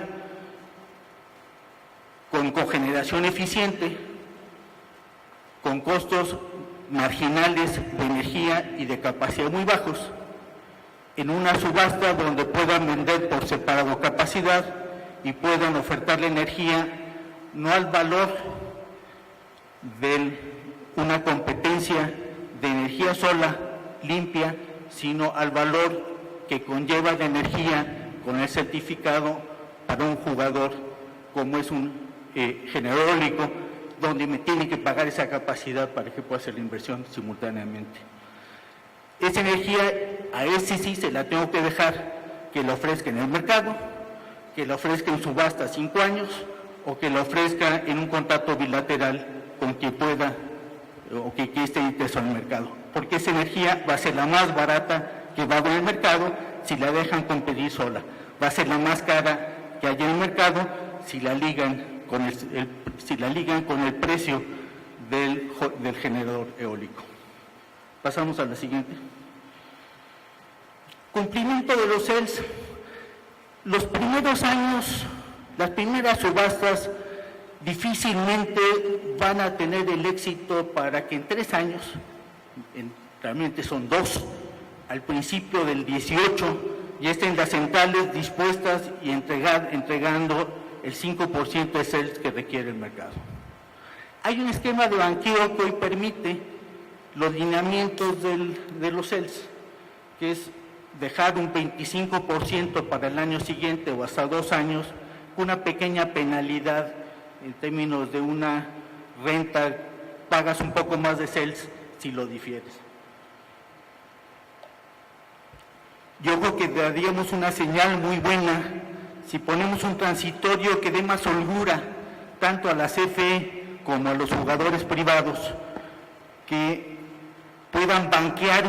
con cogeneración eficiente, con costos marginales de energía y de capacidad muy bajos, en una subasta donde puedan vender por separado capacidad y puedan ofertar la energía no al valor de una competencia de energía sola, limpia, sino al valor que conlleva la energía con el certificado para un jugador como es un generador eólico, donde me tiene que pagar esa capacidad para que pueda hacer la inversión simultáneamente. Esa energía a ese sí se la tengo que dejar que la ofrezca en el mercado, que la ofrezca en subasta 5 años o que la ofrezca en un contrato bilateral con quien pueda o que esté interesado en el mercado, porque esa energía va a ser la más barata que va a haber en el mercado si la dejan competir sola, va a ser la más cara que hay en el mercado si la ligan con el precio del generador eólico. Pasamos a la siguiente. Cumplimiento de los CELs. Los primeros años Las primeras subastas difícilmente van a tener el éxito para que en 3 años, realmente son 2, al principio del 18, ya estén las centrales dispuestas y entregando el 5% de CELS que requiere el mercado. Hay un esquema de banqueo que hoy permite los lineamientos de los CELS, que es dejar un 25% para el año siguiente o hasta 2 años, una pequeña penalidad en términos de una renta, pagas un poco más de CELS si lo difieres. Yo creo que daríamos una señal muy buena si ponemos un transitorio que dé más holgura tanto a la CFE como a los jugadores privados, que puedan banquear,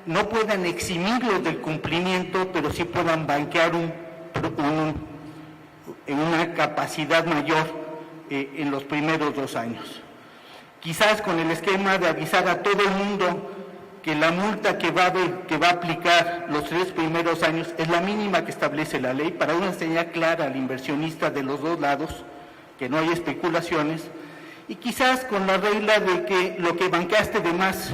no puedan eximirlos del cumplimiento, pero sí puedan banquear una capacidad mayor en los primeros 2 años. Quizás con el esquema de avisar a todo el mundo que la multa que va a aplicar los 3 primeros años es la mínima que establece la ley, para una señal clara al inversionista de los 2 lados, que no hay especulaciones, y quizás con la regla de que lo que banqueaste de más,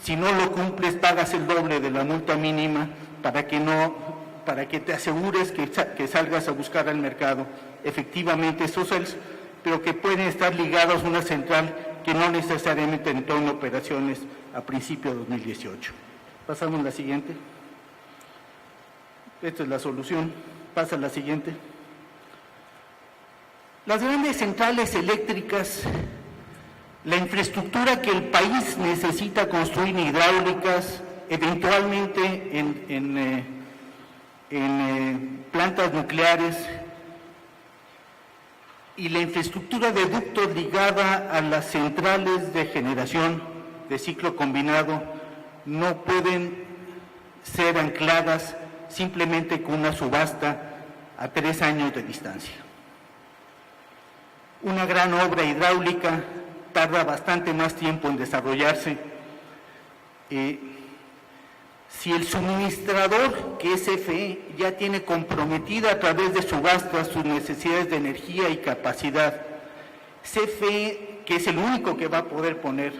si no lo cumples, pagas el doble de la multa mínima para que te asegures que salgas a buscar al mercado efectivamente esos CELS, pero que pueden estar ligados a una central que no necesariamente entró en operaciones a principios de 2018. Pasamos a la siguiente. Esta es la solución. Pasa a la siguiente. Las grandes centrales eléctricas, la infraestructura que el país necesita construir hidráulicas, eventualmente en plantas nucleares, y la infraestructura de ductos ligada a las centrales de generación de ciclo combinado no pueden ser ancladas simplemente con una subasta a 3 años de distancia. Una gran obra hidráulica tarda bastante más tiempo en desarrollarse. Si el suministrador, que es CFE, ya tiene comprometida a través de subastas sus necesidades de energía y capacidad, CFE, que es el único que va a poder poner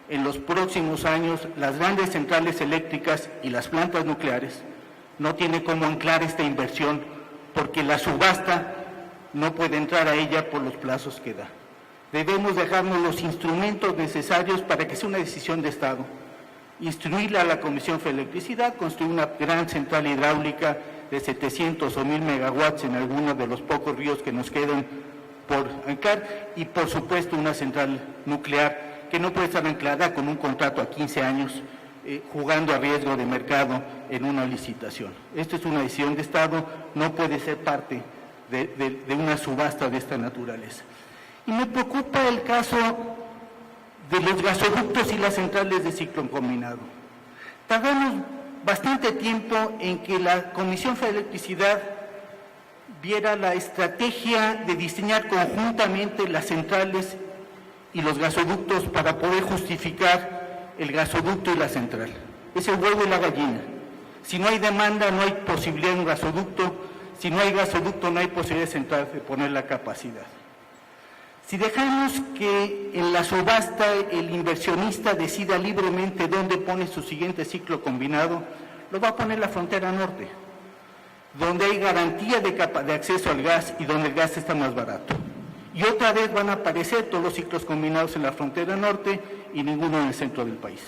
en los próximos años las grandes centrales eléctricas y las plantas nucleares, no tiene cómo anclar esta inversión porque la subasta no puede entrar a ella por los plazos que da. Debemos dejarnos los instrumentos necesarios para que sea una decisión de Estado. Instruirle a la Comisión Federal de Electricidad, construir una gran central hidráulica de 700 o 1000 megawatts en algunos de los pocos ríos que nos quedan por anclar, y por supuesto una central nuclear que no puede estar anclada con un contrato a 15 años, jugando a riesgo de mercado en una licitación. Esto es una decisión de Estado, no puede ser parte de una subasta de esta naturaleza. Y me preocupa el caso de los gasoductos y las centrales de ciclo combinado. Tardamos bastante tiempo en que la Comisión Federal de Electricidad viera la estrategia de diseñar conjuntamente las centrales y los gasoductos para poder justificar el gasoducto y la central. Es el huevo y la gallina. Si no hay demanda, no hay posibilidad de un gasoducto. Si no hay gasoducto, no hay posibilidad de central de poner la capacidad. Si dejamos que en la subasta el inversionista decida libremente dónde pone su siguiente ciclo combinado, lo va a poner en la frontera norte, donde hay garantía de acceso al gas y donde el gas está más barato. Y otra vez van a aparecer todos los ciclos combinados en la frontera norte y ninguno en el centro del país.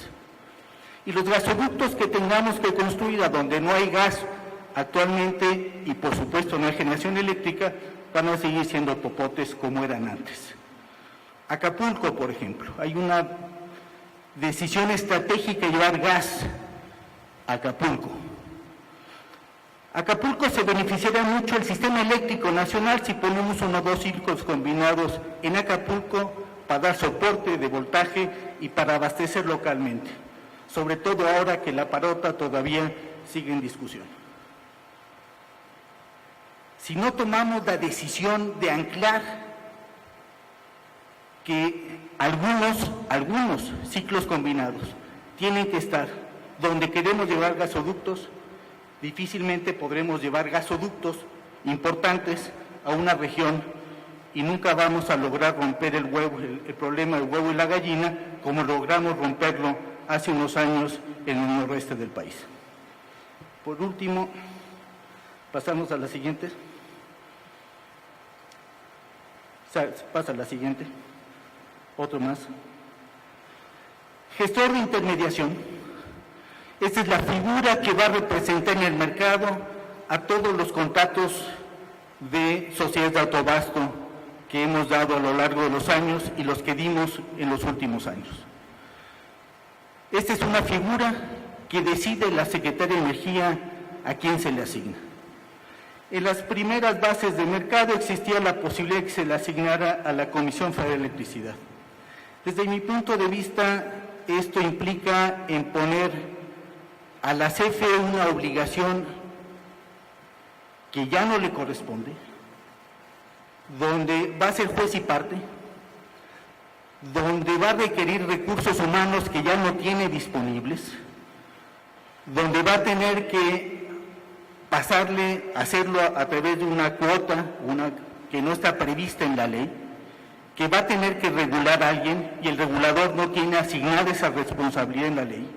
Y los gasoductos que tengamos que construir a donde no hay gas actualmente y por supuesto no hay generación eléctrica, van a seguir siendo popotes como eran antes. Acapulco, por ejemplo, hay una decisión estratégica de llevar gas a Acapulco. Acapulco se beneficiará mucho el sistema eléctrico nacional si ponemos 1 o 2 ciclos combinados en Acapulco para dar soporte de voltaje y para abastecer localmente, sobre todo ahora que la parota todavía sigue en discusión. Si no tomamos la decisión de anclar que algunos ciclos combinados tienen que estar donde queremos llevar gasoductos, difícilmente podremos llevar gasoductos importantes a una región y nunca vamos a lograr romper el problema del huevo y la gallina como logramos romperlo hace unos años en el noroeste del país. Por último, pasamos a la siguiente. Pasa a la siguiente. Otro más. Gestor de intermediación. Esta es la figura que va a representar en el mercado a todos los contratos de sociedades de autoabasto que hemos dado a lo largo de los años y los que dimos en los últimos años. Esta es una figura que decide la Secretaría de Energía a quién se le asigna. En las primeras bases de mercado existía la posibilidad de que se le asignara a la Comisión Federal de Electricidad. Desde mi punto de vista, esto implica en poner a la CFE una obligación que ya no le corresponde, donde va a ser juez y parte, donde va a requerir recursos humanos que ya no tiene disponibles, donde va a tener que hacerlo a través de una cuota, que no está prevista en la ley, que va a tener que regular a alguien y el regulador no tiene asignada esa responsabilidad en la ley.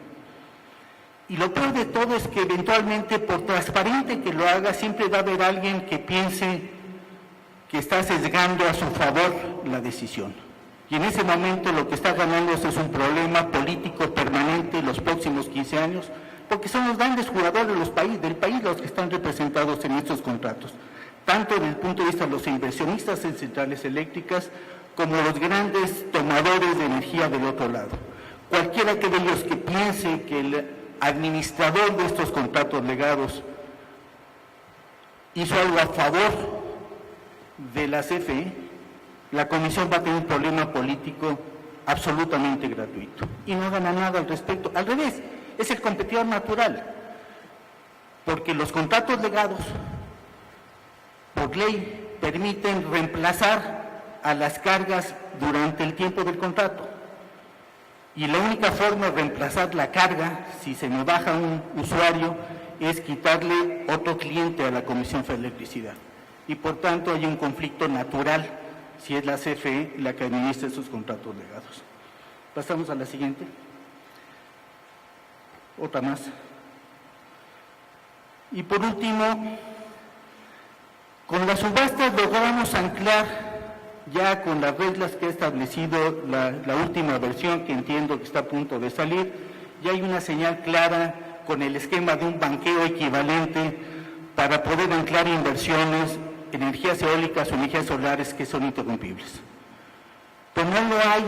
Y lo peor de todo es que eventualmente, por transparente que lo haga, siempre va a haber alguien que piense que está sesgando a su favor la decisión. Y en ese momento lo que está ganando es un problema político permanente en los próximos 15 años, porque son los grandes jugadores del país los que están representados en estos contratos, tanto desde el punto de vista de los inversionistas en centrales eléctricas como los grandes tomadores de energía del otro lado. Cualquiera de ellos que piense que el administrador de estos contratos legados hizo algo a favor de la CFE, la Comisión va a tener un problema político absolutamente gratuito y no gana nada al respecto. Al revés, es el competidor natural, porque los contratos legados, por ley, permiten reemplazar a las cargas durante el tiempo del contrato. Y la única forma de reemplazar la carga, si se nos baja un usuario, es quitarle otro cliente a la Comisión Federal de Electricidad. Y por tanto hay un conflicto natural si es la CFE la que administra esos contratos legados. Pasamos a la siguiente. Otra más. Y por último, con las subastas logramos anclar ya con las reglas que ha establecido la última versión, que entiendo que está a punto de salir, ya hay una señal clara con el esquema de un banqueo equivalente para poder anclar inversiones, energías eólicas o energías solares que son interrumpibles. Pero no lo hay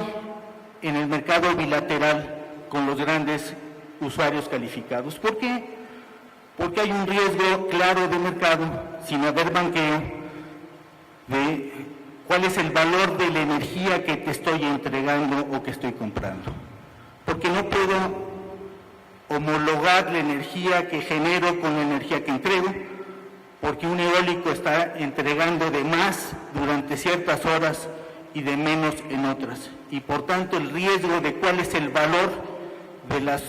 en el mercado bilateral con los grandes usuarios calificados. ¿Por qué? Porque hay un riesgo claro de mercado, sin haber banqueo, de cuál es el valor de la energía que te estoy entregando o que estoy comprando. Porque no puedo homologar la energía que genero con la energía que entrego, porque un eólico está entregando de más durante ciertas horas y de menos en otras. Y por tanto el riesgo de cuál es el valor de la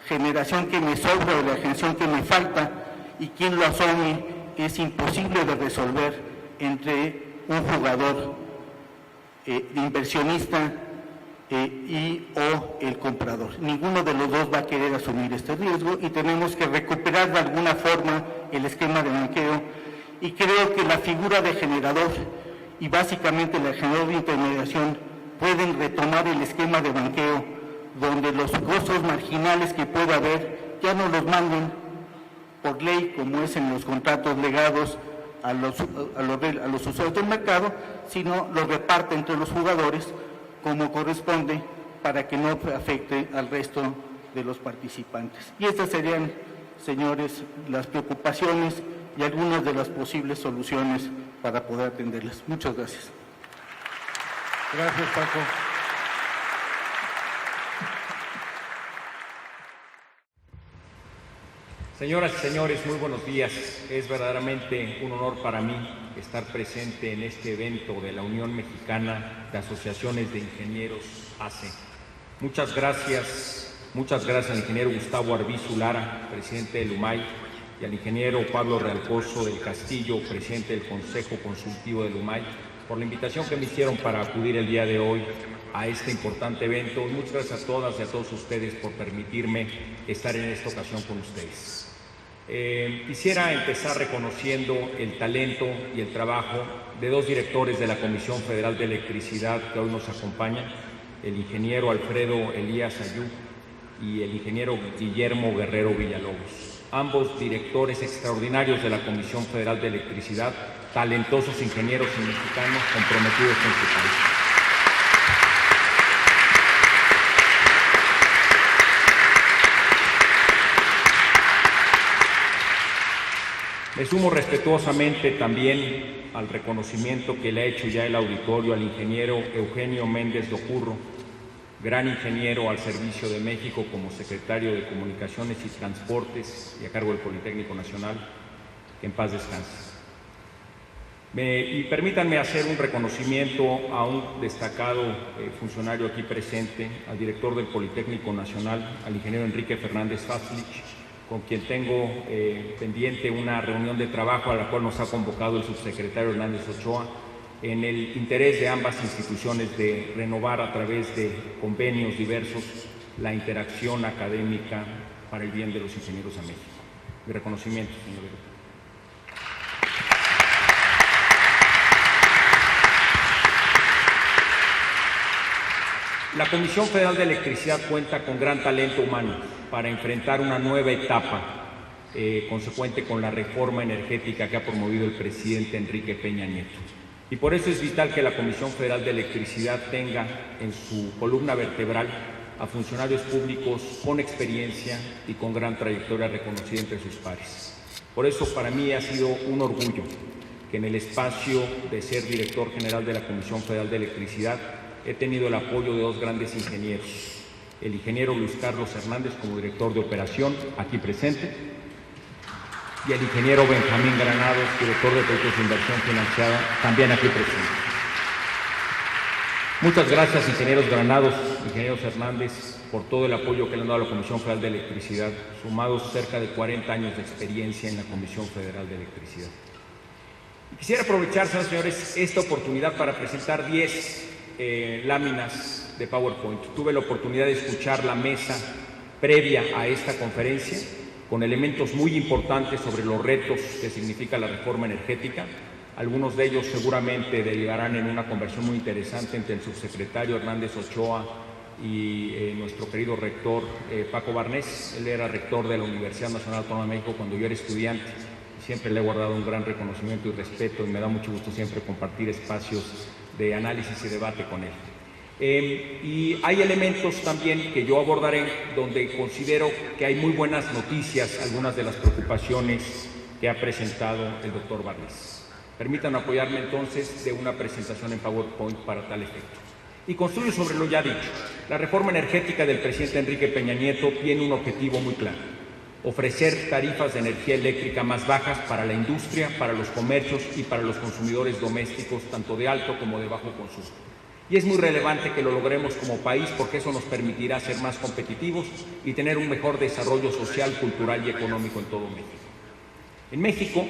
generación que me sobra o de la generación que me falta y quién lo asume es imposible de resolver entre un jugador inversionista y o el comprador. Ninguno de los dos va a querer asumir este riesgo y tenemos que recuperar de alguna forma el esquema de banqueo, y creo que la figura de generador y básicamente la generador de intermediación pueden retomar el esquema de banqueo, donde los costos marginales que pueda haber ya no los manden por ley, como es en los contratos legados a los usuarios del mercado, sino los reparte entre los jugadores como corresponde para que no afecte al resto de los participantes. Y estas serían, señores, las preocupaciones y algunas de las posibles soluciones para poder atenderlas. Muchas gracias. Gracias, Paco. Señoras y señores, muy buenos días. Es verdaderamente un honor para mí estar presente en este evento de la Unión Mexicana de Asociaciones de Ingenieros ACE. Muchas gracias al ingeniero Gustavo Arbizu Lara, presidente del UMAI, y al ingeniero Pablo Realcoso del Castillo, presidente del Consejo Consultivo del UMAY, por la invitación que me hicieron para acudir el día de hoy a este importante evento. Muchas gracias a todas y a todos ustedes por permitirme estar en esta ocasión con ustedes. Quisiera empezar reconociendo el talento y el trabajo de dos directores de la Comisión Federal de Electricidad que hoy nos acompañan, el ingeniero Alfredo Elías Ayú y el ingeniero Guillermo Guerrero Villalobos, ambos directores extraordinarios de la Comisión Federal de Electricidad, talentosos ingenieros y mexicanos comprometidos con su país. Me sumo respetuosamente también al reconocimiento que le ha hecho ya el auditorio al ingeniero Eugenio Méndez Docurro, gran ingeniero al servicio de México como secretario de Comunicaciones y Transportes y a cargo del Politécnico Nacional, que en paz descanse. Y permítanme hacer un reconocimiento a un destacado funcionario aquí presente, al director del Politécnico Nacional, al ingeniero Enrique Fernández Faslich, con quien tengo pendiente una reunión de trabajo a la cual nos ha convocado el subsecretario Hernández Ochoa, en el interés de ambas instituciones de renovar a través de convenios diversos la interacción académica para el bien de los ingenieros a México. Mi reconocimiento, señor director. La Comisión Federal de Electricidad cuenta con gran talento humano para enfrentar una nueva etapa consecuente con la reforma energética que ha promovido el presidente Enrique Peña Nieto. Y por eso es vital que la Comisión Federal de Electricidad tenga en su columna vertebral a funcionarios públicos con experiencia y con gran trayectoria reconocida entre sus pares. Por eso para mí ha sido un orgullo que en el espacio de ser director general de la Comisión Federal de Electricidad he tenido el apoyo de dos grandes ingenieros, el ingeniero Luis Carlos Hernández como director de operación, aquí presente, y el ingeniero Benjamín Granados, director de proyectos de inversión financiada, también aquí presente. Muchas gracias, ingenieros Granados, ingenieros Hernández, por todo el apoyo que le han dado a la Comisión Federal de Electricidad, sumados cerca de 40 años de experiencia en la Comisión Federal de Electricidad. Y quisiera aprovechar, señores, esta oportunidad para presentar 10 láminas de PowerPoint. Tuve la oportunidad de escuchar la mesa previa a esta conferencia con elementos muy importantes sobre los retos que significa la reforma energética. Algunos de ellos seguramente derivarán en una conversación muy interesante entre el subsecretario Hernández Ochoa y nuestro querido rector Paco Barnés. Él era rector de la Universidad Nacional Autónoma de México cuando yo era estudiante. Siempre le he guardado un gran reconocimiento y respeto y me da mucho gusto siempre compartir espacios de análisis y debate con él. Y hay elementos también que yo abordaré donde considero que hay muy buenas noticias, algunas de las preocupaciones que ha presentado el doctor Barnés. Permítanme apoyarme entonces de una presentación en PowerPoint para tal efecto. Y construyo sobre lo ya dicho. La reforma energética del presidente Enrique Peña Nieto tiene un objetivo muy claro: ofrecer tarifas de energía eléctrica más bajas para la industria, para los comercios y para los consumidores domésticos, tanto de alto como de bajo consumo. Y es muy relevante que lo logremos como país porque eso nos permitirá ser más competitivos y tener un mejor desarrollo social, cultural y económico en todo México. En México,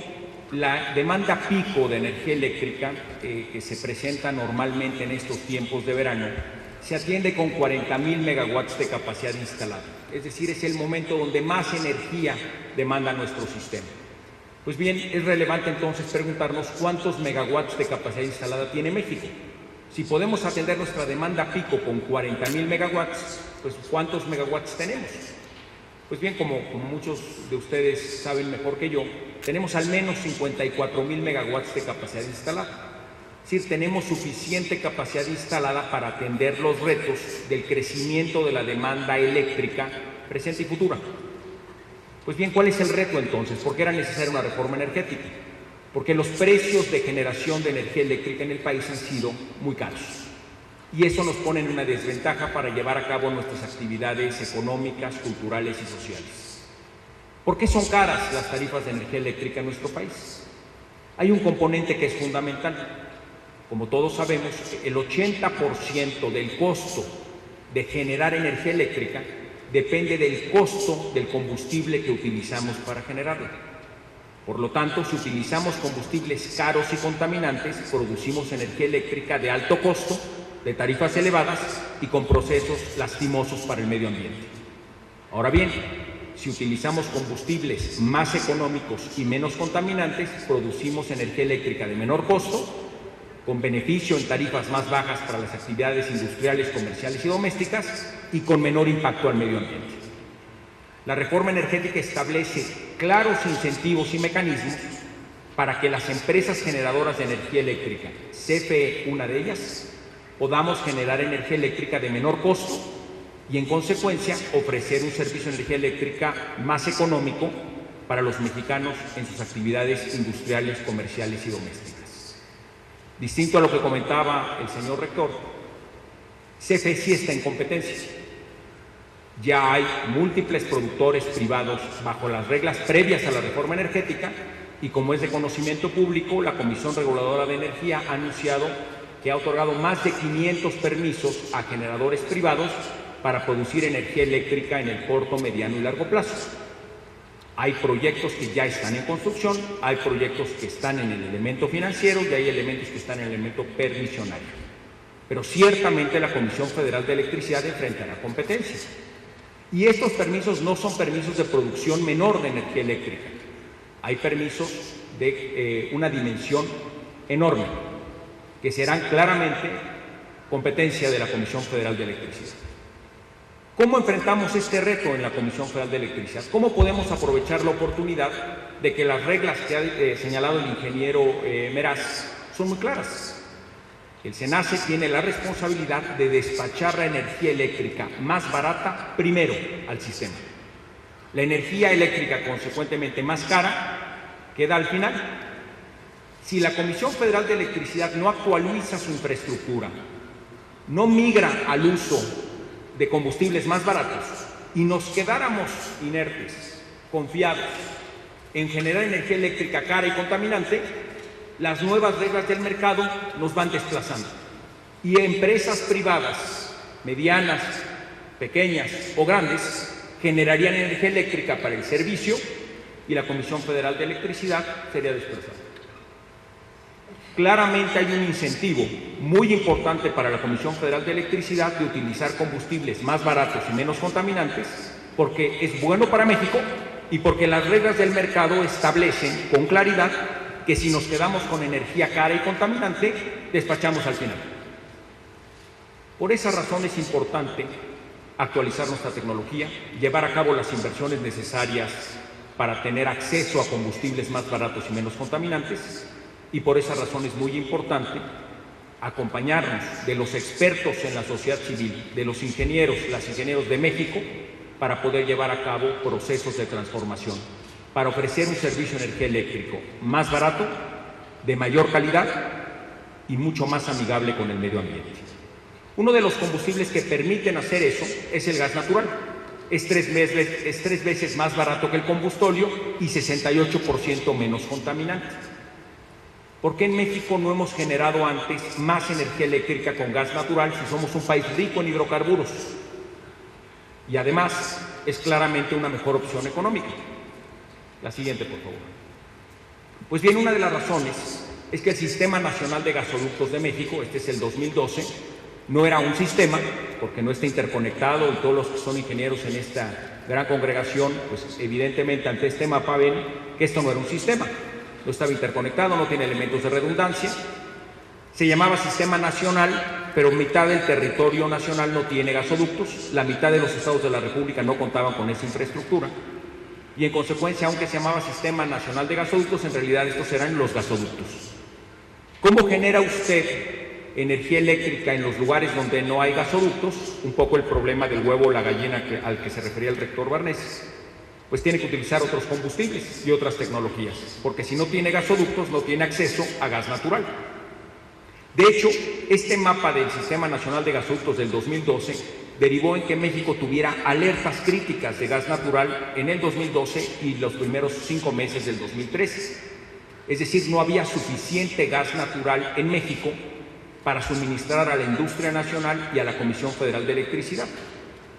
la demanda pico de energía eléctrica que se presenta normalmente en estos tiempos de verano se atiende con 40,000 megawatts de capacidad instalada. Es decir, es el momento donde más energía demanda nuestro sistema. Pues bien, es relevante entonces preguntarnos cuántos megawatts de capacidad instalada tiene México. Si podemos atender nuestra demanda pico con 40,000 megawatts, pues ¿cuántos megawatts tenemos? Pues bien, como muchos de ustedes saben mejor que yo, tenemos al menos 54,000 megawatts de capacidad instalada. Es decir, tenemos suficiente capacidad instalada para atender los retos del crecimiento de la demanda eléctrica presente y futura. Pues bien, ¿cuál es el reto entonces? ¿Por qué era necesaria una reforma energética? Porque los precios de generación de energía eléctrica en el país han sido muy caros. Y eso nos pone en una desventaja para llevar a cabo nuestras actividades económicas, culturales y sociales. ¿Por qué son caras las tarifas de energía eléctrica en nuestro país? Hay un componente que es fundamental. Como todos sabemos, el 80% del costo de generar energía eléctrica depende del costo del combustible que utilizamos para generarla. Por lo tanto, si utilizamos combustibles caros y contaminantes, producimos energía eléctrica de alto costo, de tarifas elevadas y con procesos lastimosos para el medio ambiente. Ahora bien, si utilizamos combustibles más económicos y menos contaminantes, producimos energía eléctrica de menor costo, con beneficio en tarifas más bajas para las actividades industriales, comerciales y domésticas y con menor impacto al medio ambiente. La reforma energética establece claros incentivos y mecanismos para que las empresas generadoras de energía eléctrica, CFE una de ellas, podamos generar energía eléctrica de menor costo y, en consecuencia, ofrecer un servicio de energía eléctrica más económico para los mexicanos en sus actividades industriales, comerciales y domésticas. Distinto a lo que comentaba el señor rector, CFE sí está en competencia. Ya hay múltiples productores privados bajo las reglas previas a la reforma energética y, como es de conocimiento público, la Comisión Reguladora de Energía ha anunciado que ha otorgado más de 500 permisos a generadores privados para producir energía eléctrica en el corto, mediano y largo plazo. Hay proyectos que ya están en construcción, hay proyectos que están en el elemento financiero y hay elementos que están en el elemento permisionario. Pero ciertamente la Comisión Federal de Electricidad enfrentará competencia. Y estos permisos no son permisos de producción menor de energía eléctrica. Hay permisos de una dimensión enorme, que serán claramente competencia de la Comisión Federal de Electricidad. ¿Cómo enfrentamos este reto en la Comisión Federal de Electricidad? ¿Cómo podemos aprovechar la oportunidad de que las reglas que ha señalado el ingeniero Meraz son muy claras? El SENACE tiene la responsabilidad de despachar la energía eléctrica más barata primero al sistema. La energía eléctrica, consecuentemente más cara, queda al final. Si la Comisión Federal de Electricidad no actualiza su infraestructura, no migra al uso de combustibles más baratos y nos quedáramos inertes, confiados en generar energía eléctrica cara y contaminante, las nuevas reglas del mercado nos van desplazando. Y empresas privadas, medianas, pequeñas o grandes, generarían energía eléctrica para el servicio y la Comisión Federal de Electricidad sería desplazada. Claramente hay un incentivo muy importante para la Comisión Federal de Electricidad de utilizar combustibles más baratos y menos contaminantes, porque es bueno para México y porque las reglas del mercado establecen con claridad que si nos quedamos con energía cara y contaminante, despachamos al final. Por esa razón es importante actualizar nuestra tecnología, llevar a cabo las inversiones necesarias para tener acceso a combustibles más baratos y menos contaminantes, y por esa razón es muy importante acompañarnos de los expertos en la sociedad civil, de los ingenieros, las ingenieros de México, para poder llevar a cabo procesos de transformación, para ofrecer un servicio de energía eléctrico más barato, de mayor calidad y mucho más amigable con el medio ambiente. Uno de los combustibles que permiten hacer eso es el gas natural. Es tres veces más barato que el combustóleo y 68% menos contaminante. ¿Por qué en México no hemos generado antes más energía eléctrica con gas natural si somos un país rico en hidrocarburos? Y además es claramente una mejor opción económica. La siguiente, por favor. Pues bien, una de las razones es que el Sistema Nacional de Gasoductos de México, este es el 2012, no era un sistema, porque no está interconectado, y todos los que son ingenieros en esta gran congregación, pues evidentemente ante este mapa ven que esto no era un sistema. No estaba interconectado, no tiene elementos de redundancia. Se llamaba Sistema Nacional, pero mitad del territorio nacional no tiene gasoductos, la mitad de los estados de la República no contaban con esa infraestructura. Y en consecuencia, aunque se llamaba Sistema Nacional de Gasoductos, en realidad estos eran los gasoductos. ¿Cómo genera usted energía eléctrica en los lugares donde no hay gasoductos? Un poco el problema del huevo o la gallina al que se refería el rector Barnés. Pues tiene que utilizar otros combustibles y otras tecnologías, porque si no tiene gasoductos no tiene acceso a gas natural. De hecho, este mapa del Sistema Nacional de Gasoductos del 2012 derivó en que México tuviera alertas críticas de gas natural en el 2012 y los primeros 5 meses del 2013. Es decir, no había suficiente gas natural en México para suministrar a la industria nacional y a la Comisión Federal de Electricidad.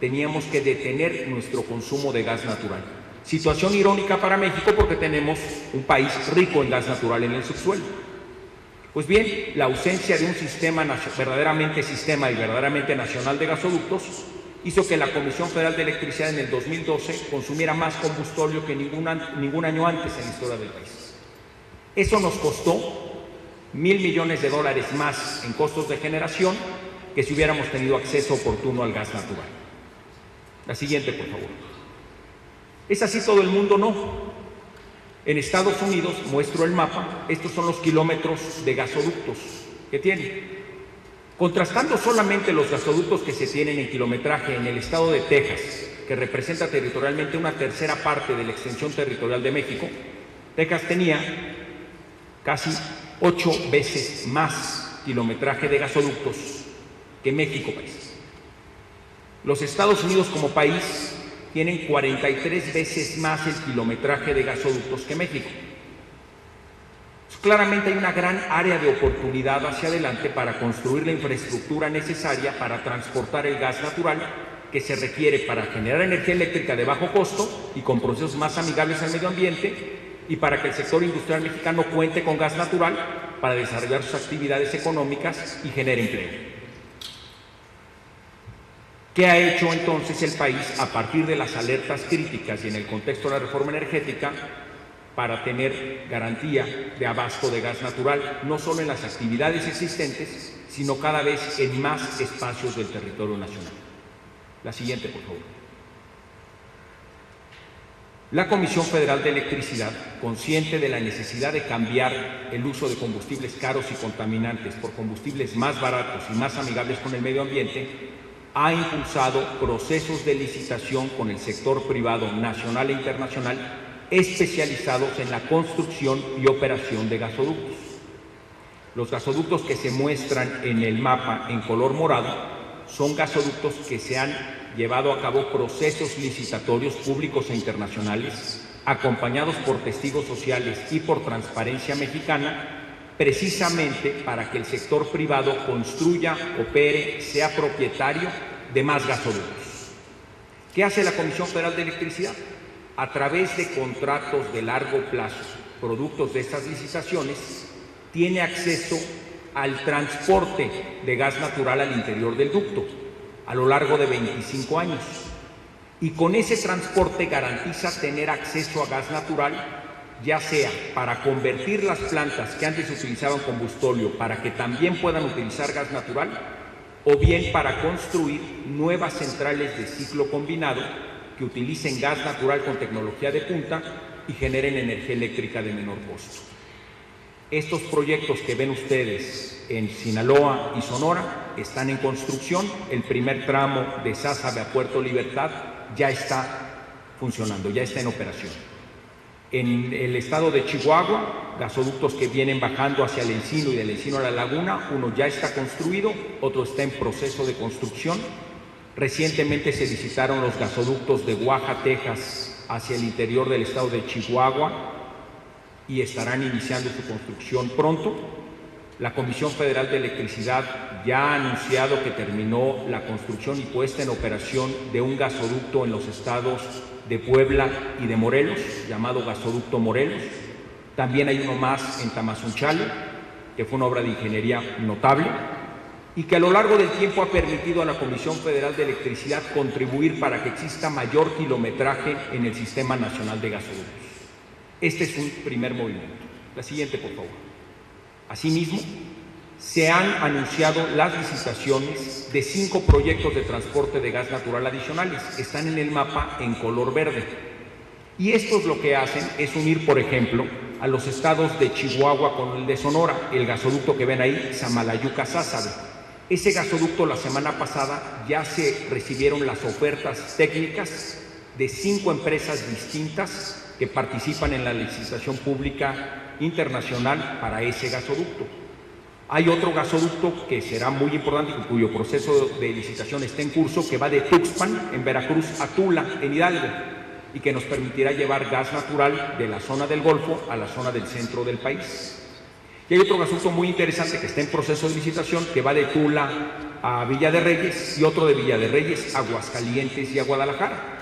Teníamos que detener nuestro consumo de gas natural. Situación irónica para México porque tenemos un país rico en gas natural en el subsuelo. Pues bien, la ausencia de un sistema verdaderamente nacional de gasoductos hizo que la Comisión Federal de Electricidad en el 2012 consumiera más combustible que ningún año antes en la historia del país. Eso nos costó $1,000 millones más en costos de generación que si hubiéramos tenido acceso oportuno al gas natural. La siguiente, por favor. ¿Es así todo el mundo? No. En Estados Unidos, muestro el mapa, estos son los kilómetros de gasoductos que tienen. Contrastando solamente los gasoductos que se tienen en kilometraje en el estado de Texas, que representa territorialmente una tercera parte de la extensión territorial de México, Texas tenía casi 8 veces más kilometraje de gasoductos que México país. Los Estados Unidos como país tienen 43 veces más el kilometraje de gasoductos que México. Claramente hay una gran área de oportunidad hacia adelante para construir la infraestructura necesaria para transportar el gas natural que se requiere para generar energía eléctrica de bajo costo y con procesos más amigables al medio ambiente y para que el sector industrial mexicano cuente con gas natural para desarrollar sus actividades económicas y genere empleo. ¿Qué ha hecho entonces el país a partir de las alertas críticas y en el contexto de la reforma energética para tener garantía de abasto de gas natural, no solo en las actividades existentes, sino cada vez en más espacios del territorio nacional? La siguiente, por favor. La Comisión Federal de Electricidad, consciente de la necesidad de cambiar el uso de combustibles caros y contaminantes por combustibles más baratos y más amigables con el medio ambiente, ha impulsado procesos de licitación con el sector privado nacional e internacional especializados en la construcción y operación de gasoductos. Los gasoductos que se muestran en el mapa en color morado son gasoductos que se han llevado a cabo procesos licitatorios públicos e internacionales, acompañados por testigos sociales y por Transparencia Mexicana, precisamente para que el sector privado construya, opere, sea propietario de más gasoductos. ¿Qué hace la Comisión Federal de Electricidad? A través de contratos de largo plazo, productos de estas licitaciones, tiene acceso al transporte de gas natural al interior del ducto a lo largo de 25 años. Y con ese transporte garantiza tener acceso a gas natural, ya sea para convertir las plantas que antes utilizaban combustóleo para que también puedan utilizar gas natural, o bien para construir nuevas centrales de ciclo combinado que utilicen gas natural con tecnología de punta y generen energía eléctrica de menor costo. Estos proyectos que ven ustedes en Sinaloa y Sonora están en construcción. El primer tramo de Sázabe a Puerto Libertad ya está funcionando, ya está en operación. En el estado de Chihuahua, gasoductos que vienen bajando hacia el Encino y del Encino a la Laguna, uno ya está construido, otro está en proceso de construcción. Recientemente se licitaron los gasoductos de Oaxaca, Texas, hacia el interior del estado de Chihuahua y estarán iniciando su construcción pronto. La Comisión Federal de Electricidad ya ha anunciado que terminó la construcción y puesta en operación de un gasoducto en los estados de Puebla y de Morelos, llamado Gasoducto Morelos. También hay uno más en Tamazunchale, que fue una obra de ingeniería notable y que a lo largo del tiempo ha permitido a la Comisión Federal de Electricidad contribuir para que exista mayor kilometraje en el Sistema Nacional de Gasoductos. Este es un primer movimiento. La siguiente, por favor. Asimismo, se han anunciado las licitaciones de 5 proyectos de transporte de gas natural adicionales. Están en el mapa en color verde. Y estos lo que hacen es unir, por ejemplo, a los estados de Chihuahua con el de Sonora, el gasoducto que ven ahí, Samalayuca-Sázabe. Ese gasoducto la semana pasada ya se recibieron las ofertas técnicas de 5 empresas distintas que participan en la licitación pública internacional para ese gasoducto. Hay otro gasoducto que será muy importante y cuyo proceso de licitación está en curso, que va de Tuxpan, en Veracruz, a Tula, en Hidalgo, y que nos permitirá llevar gas natural de la zona del Golfo a la zona del centro del país. Y hay otro gasoducto muy interesante que está en proceso de licitación, que va de Tula a Villa de Reyes, y otro de Villa de Reyes a Aguascalientes y a Guadalajara.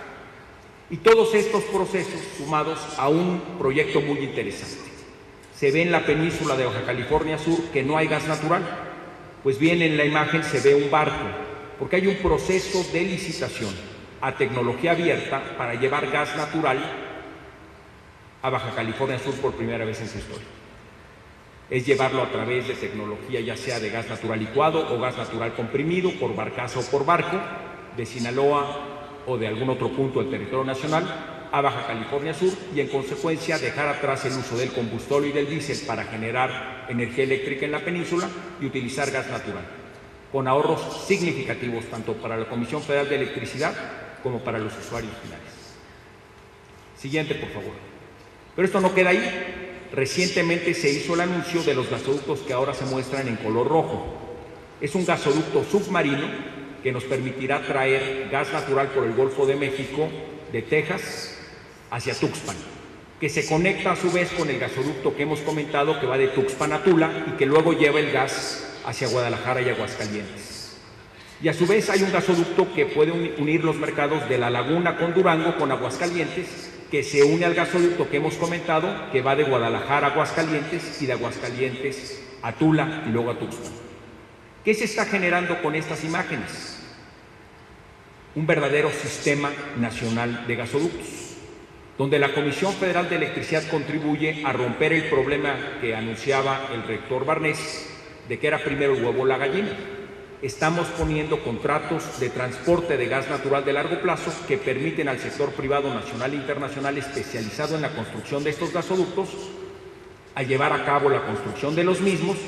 Y todos estos procesos sumados a un proyecto muy interesante. Se ve en la península de Baja California Sur que no hay gas natural. Pues bien, en la imagen se ve un barco, porque hay un proceso de licitación a tecnología abierta para llevar gas natural a Baja California Sur por primera vez en su historia. Es llevarlo a través de tecnología ya sea de gas natural licuado o gas natural comprimido, por barcaza o por barco, de Sinaloa o de algún otro punto del territorio nacional a Baja California Sur, y en consecuencia dejar atrás el uso del combustible y del diésel para generar energía eléctrica en la península y utilizar gas natural, con ahorros significativos tanto para la Comisión Federal de Electricidad como para los usuarios finales. Siguiente, por favor. Pero esto no queda ahí. Recientemente se hizo el anuncio de los gasoductos que ahora se muestran en color rojo. Es un gasoducto submarino que nos permitirá traer gas natural por el Golfo de México, de Texas, hacia Tuxpan, que se conecta a su vez con el gasoducto que hemos comentado que va de Tuxpan a Tula y que luego lleva el gas hacia Guadalajara y Aguascalientes. Y a su vez hay un gasoducto que puede unir los mercados de La Laguna con Durango con Aguascalientes, que se une al gasoducto que hemos comentado, que va de Guadalajara a Aguascalientes y de Aguascalientes a Tula y luego a Tuxpan. ¿Qué se está generando con estas imágenes? Un verdadero sistema nacional de gasoductos, donde la Comisión Federal de Electricidad contribuye a romper el problema que anunciaba el rector Barnés, de que era primero el huevo o la gallina. Estamos poniendo contratos de transporte de gas natural de largo plazo que permiten al sector privado nacional e internacional especializado en la construcción de estos gasoductos a llevar a cabo la construcción de los mismos,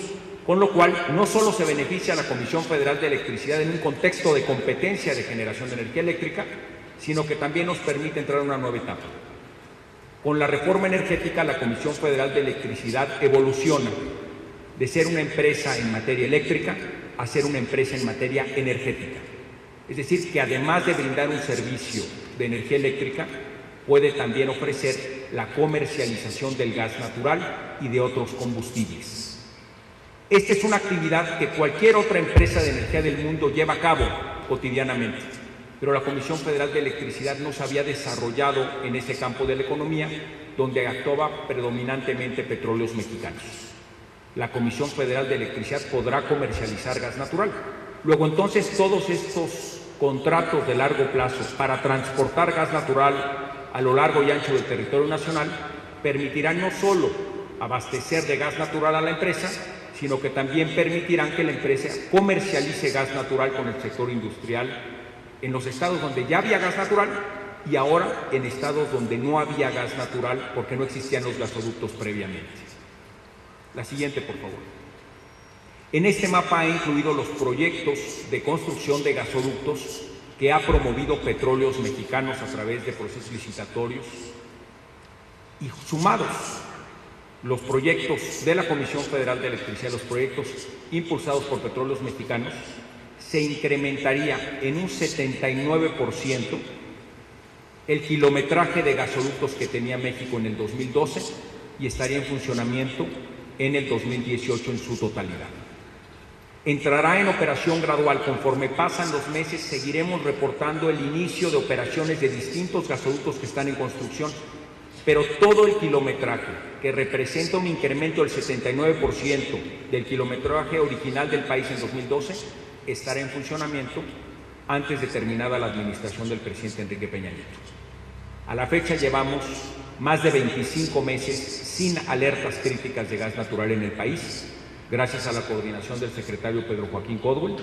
con lo cual no solo se beneficia a la Comisión Federal de Electricidad en un contexto de competencia de generación de energía eléctrica, sino que también nos permite entrar a una nueva etapa. Con la reforma energética, la Comisión Federal de Electricidad evoluciona de ser una empresa en materia eléctrica a ser una empresa en materia energética. Es decir, que además de brindar un servicio de energía eléctrica, puede también ofrecer la comercialización del gas natural y de otros combustibles. Esta es una actividad que cualquier otra empresa de energía del mundo lleva a cabo cotidianamente, pero la Comisión Federal de Electricidad no se había desarrollado en ese campo de la economía, donde actuaba predominantemente petróleos mexicanos. La Comisión Federal de Electricidad podrá comercializar gas natural. Luego, entonces, todos estos contratos de largo plazo para transportar gas natural a lo largo y ancho del territorio nacional permitirán no solo abastecer de gas natural a la empresa, sino que también permitirán que la empresa comercialice gas natural con el sector industrial en los estados donde ya había gas natural y ahora en estados donde no había gas natural porque no existían los gasoductos previamente. La siguiente, por favor. En este mapa he incluido los proyectos de construcción de gasoductos que ha promovido Petróleos Mexicanos a través de procesos licitatorios y sumados los proyectos de la Comisión Federal de Electricidad, los proyectos impulsados por Petróleos Mexicanos, se incrementaría en un 79% el kilometraje de gasoductos que tenía México en el 2012 y estaría en funcionamiento en el 2018 en su totalidad. Entrará en operación gradual. Conforme pasan los meses, seguiremos reportando el inicio de operaciones de distintos gasoductos que están en construcción, pero todo el kilometraje, que representa un incremento del 79% del kilometraje original del país en 2012, estará en funcionamiento antes de terminada la administración del presidente Enrique Peña Nieto. A la fecha llevamos más de 25 meses sin alertas críticas de gas natural en el país, gracias a la coordinación del secretario Pedro Joaquín Codwell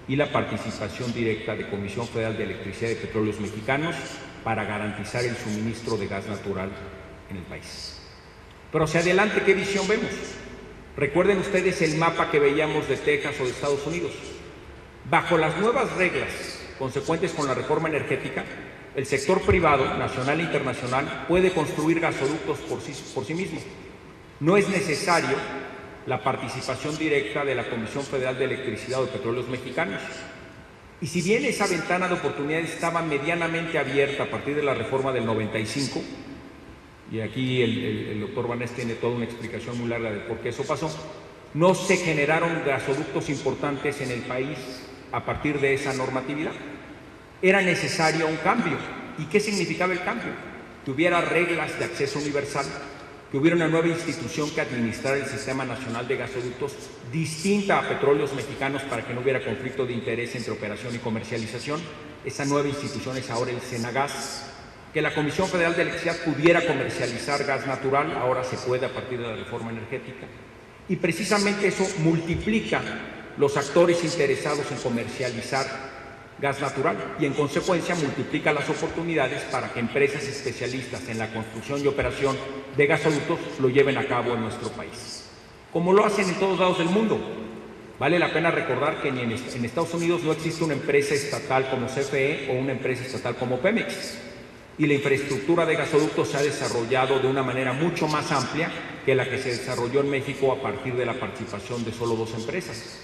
y la participación directa de Comisión Federal de Electricidad y Petróleos Mexicanos para garantizar el suministro de gas natural en el país. Pero hacia adelante, ¿qué visión vemos? Recuerden ustedes el mapa que veíamos de Texas o de Estados Unidos. Bajo las nuevas reglas consecuentes con la reforma energética, el sector privado, nacional e internacional, puede construir gasoductos por sí mismo. No es necesario la participación directa de la Comisión Federal de Electricidad o de Petróleos Mexicanos. Y si bien esa ventana de oportunidad estaba medianamente abierta a partir de la reforma del 95, y aquí el doctor Barnés tiene toda una explicación muy larga de por qué eso pasó, no se generaron gasoductos importantes en el país a partir de esa normatividad. Era necesario un cambio ¿Y qué significaba el cambio? Que hubiera reglas de acceso universal, que hubiera una nueva institución que administrara el Sistema Nacional de Gasoductos distinta a Petróleos Mexicanos para que no hubiera conflicto de interés entre operación y comercialización. Esa nueva institución es ahora el Senagas. Que la Comisión Federal de Electricidad pudiera comercializar gas natural, ahora se puede a partir de la reforma energética. Y precisamente eso multiplica los actores interesados en comercializar gas natural y en consecuencia multiplica las oportunidades para que empresas especialistas en la construcción y operación de gasoductos lo lleven a cabo en nuestro país, como lo hacen en todos lados del mundo. Vale la pena recordar que ni en Estados Unidos no existe una empresa estatal como CFE o una empresa estatal como Pemex, y la infraestructura de gasoductos se ha desarrollado de una manera mucho más amplia que la que se desarrolló en México a partir de la participación de solo 2 empresas.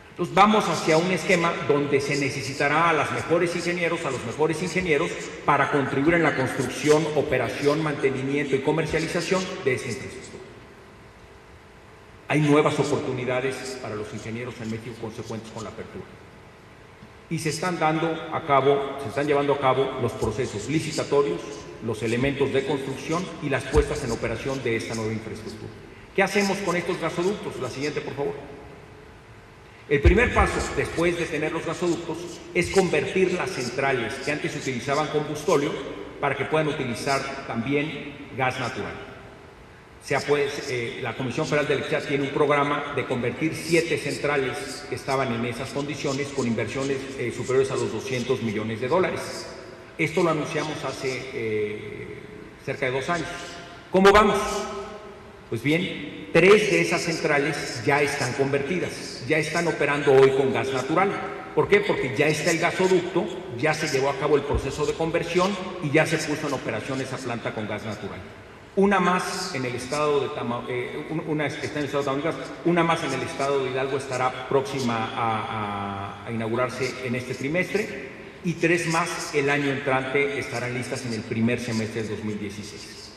Entonces vamos hacia un esquema donde se necesitará a los mejores ingenieros para contribuir en la construcción, operación, mantenimiento y comercialización de esa infraestructura. Hay nuevas oportunidades para los ingenieros en México consecuentes con la apertura. Y se están llevando a cabo los procesos licitatorios, los elementos de construcción y las puestas en operación de esta nueva infraestructura. ¿Qué hacemos con estos gasoductos? La siguiente, por favor. El primer paso, después de tener los gasoductos, es convertir las centrales que antes utilizaban combustóleo para que puedan utilizar también gas natural. La Comisión Federal de Electricidad tiene un programa de convertir 7 centrales que estaban en esas condiciones con inversiones superiores a los $200 millones. Esto lo anunciamos hace cerca de 2 años. ¿Cómo vamos? Pues bien, 3 de esas centrales ya están convertidas, ya están operando hoy con gas natural. ¿Por qué? Porque ya está el gasoducto, ya se llevó a cabo el proceso de conversión y ya se puso en operación esa planta con gas natural. Una más en el estado de Tamaulipas, una más en el estado de Hidalgo estará próxima a inaugurarse en este trimestre y 3 más el año entrante estarán listas en el primer semestre del 2016.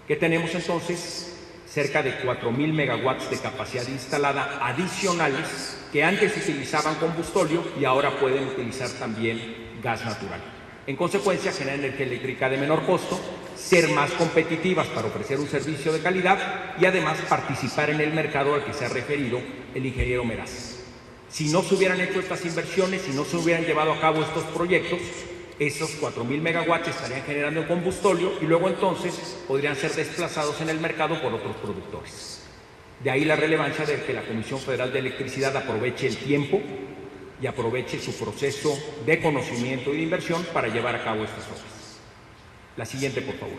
¿Qué tenemos entonces? Cerca de 4,000 megawatts de capacidad instalada adicionales que antes utilizaban combustóleo y ahora pueden utilizar también gas natural. En consecuencia, generar energía eléctrica de menor costo, ser más competitivas para ofrecer un servicio de calidad y además participar en el mercado al que se ha referido el ingeniero Meraz. Si no se hubieran hecho estas inversiones, si no se hubieran llevado a cabo estos proyectos, esos 4,000 megawatts estarían generando en combustóleo y luego entonces podrían ser desplazados en el mercado por otros productores. De ahí la relevancia de que la Comisión Federal de Electricidad aproveche el tiempo y aproveche su proceso de conocimiento y de inversión para llevar a cabo estas obras. La siguiente, por favor.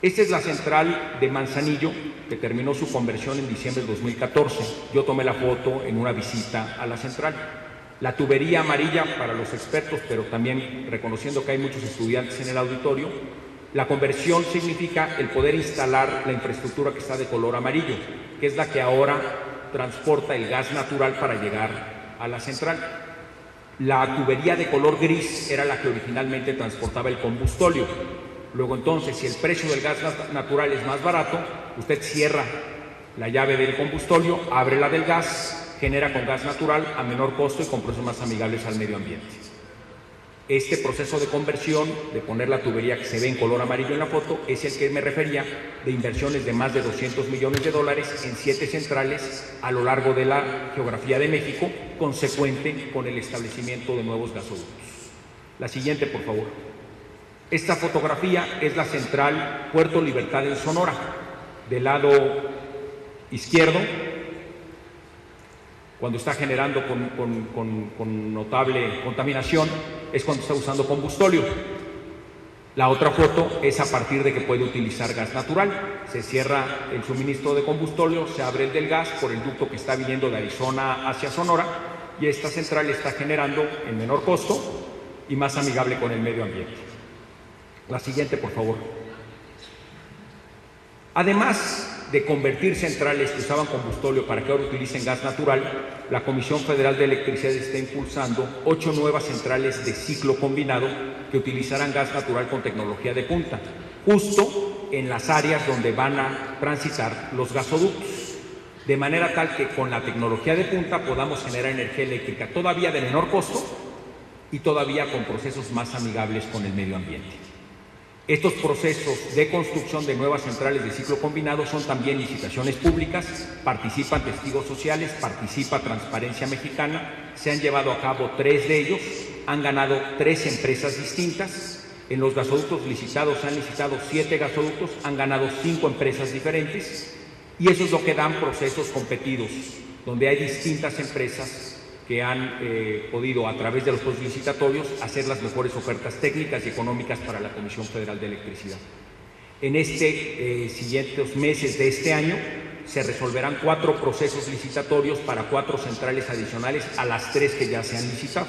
Esta es la central de Manzanillo, que terminó su conversión en diciembre de 2014. Yo tomé la foto en una visita a la central. La tubería amarilla para los expertos, pero también reconociendo que hay muchos estudiantes en el auditorio, la conversión significa el poder instalar la infraestructura que está de color amarillo, que es la que ahora transporta el gas natural para llegar a la central. La tubería de color gris era la que originalmente transportaba el combustóleo. Luego entonces, si el precio del gas natural es más barato, usted cierra la llave del combustóleo, abre la del gas, genera con gas natural a menor costo y con precios más amigables al medio ambiente. Este proceso de conversión, de poner la tubería que se ve en color amarillo en la foto, es el que me refería, de inversiones de más de $200 millones en 7 centrales a lo largo de la geografía de México, consecuente con el establecimiento de nuevos gasoductos. La siguiente, por favor. Esta fotografía es la central Puerto Libertad en Sonora. Del lado izquierdo, cuando está generando con notable contaminación, es cuando está usando combustóleo. La otra foto es a partir de que puede utilizar gas natural. Se cierra el suministro de combustóleo, se abre el del gas por el ducto que está viniendo de Arizona hacia Sonora y esta central está generando en menor costo y más amigable con el medio ambiente. La siguiente, por favor. Además de convertir centrales que usaban combustóleo para que ahora utilicen gas natural, la Comisión Federal de Electricidad está impulsando 8 nuevas centrales de ciclo combinado que utilizarán gas natural con tecnología de punta, justo en las áreas donde van a transitar los gasoductos, de manera tal que con la tecnología de punta podamos generar energía eléctrica todavía de menor costo y todavía con procesos más amigables con el medio ambiente. Estos procesos de construcción de nuevas centrales de ciclo combinado son también licitaciones públicas, participan testigos sociales, participa Transparencia Mexicana, se han llevado a cabo 3 de ellos, han ganado 3 empresas distintas, en los gasoductos licitados se han licitado 7 gasoductos, han ganado 5 empresas diferentes y eso es lo que dan procesos competidos, donde hay distintas empresas que han podido, a través de los procesos licitatorios, hacer las mejores ofertas técnicas y económicas para la Comisión Federal de Electricidad. En siguientes meses de este año se resolverán 4 procesos licitatorios para 4 centrales adicionales a las 3 que ya se han licitado.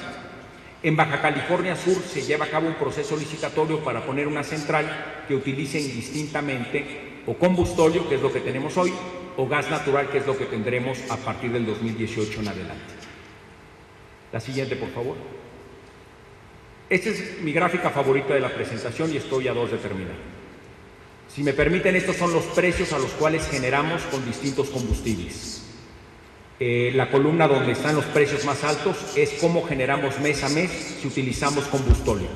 En Baja California Sur se lleva a cabo un proceso licitatorio para poner una central que utilice indistintamente o combustóleo, que es lo que tenemos hoy, o gas natural, que es lo que tendremos a partir del 2018 en adelante. La siguiente, por favor. Esta es mi gráfica favorita de la presentación y estoy a 2 de terminar. Si me permiten, estos son los precios a los cuales generamos con distintos combustibles. La columna donde están los precios más altos es cómo generamos mes a mes si utilizamos combustóleo.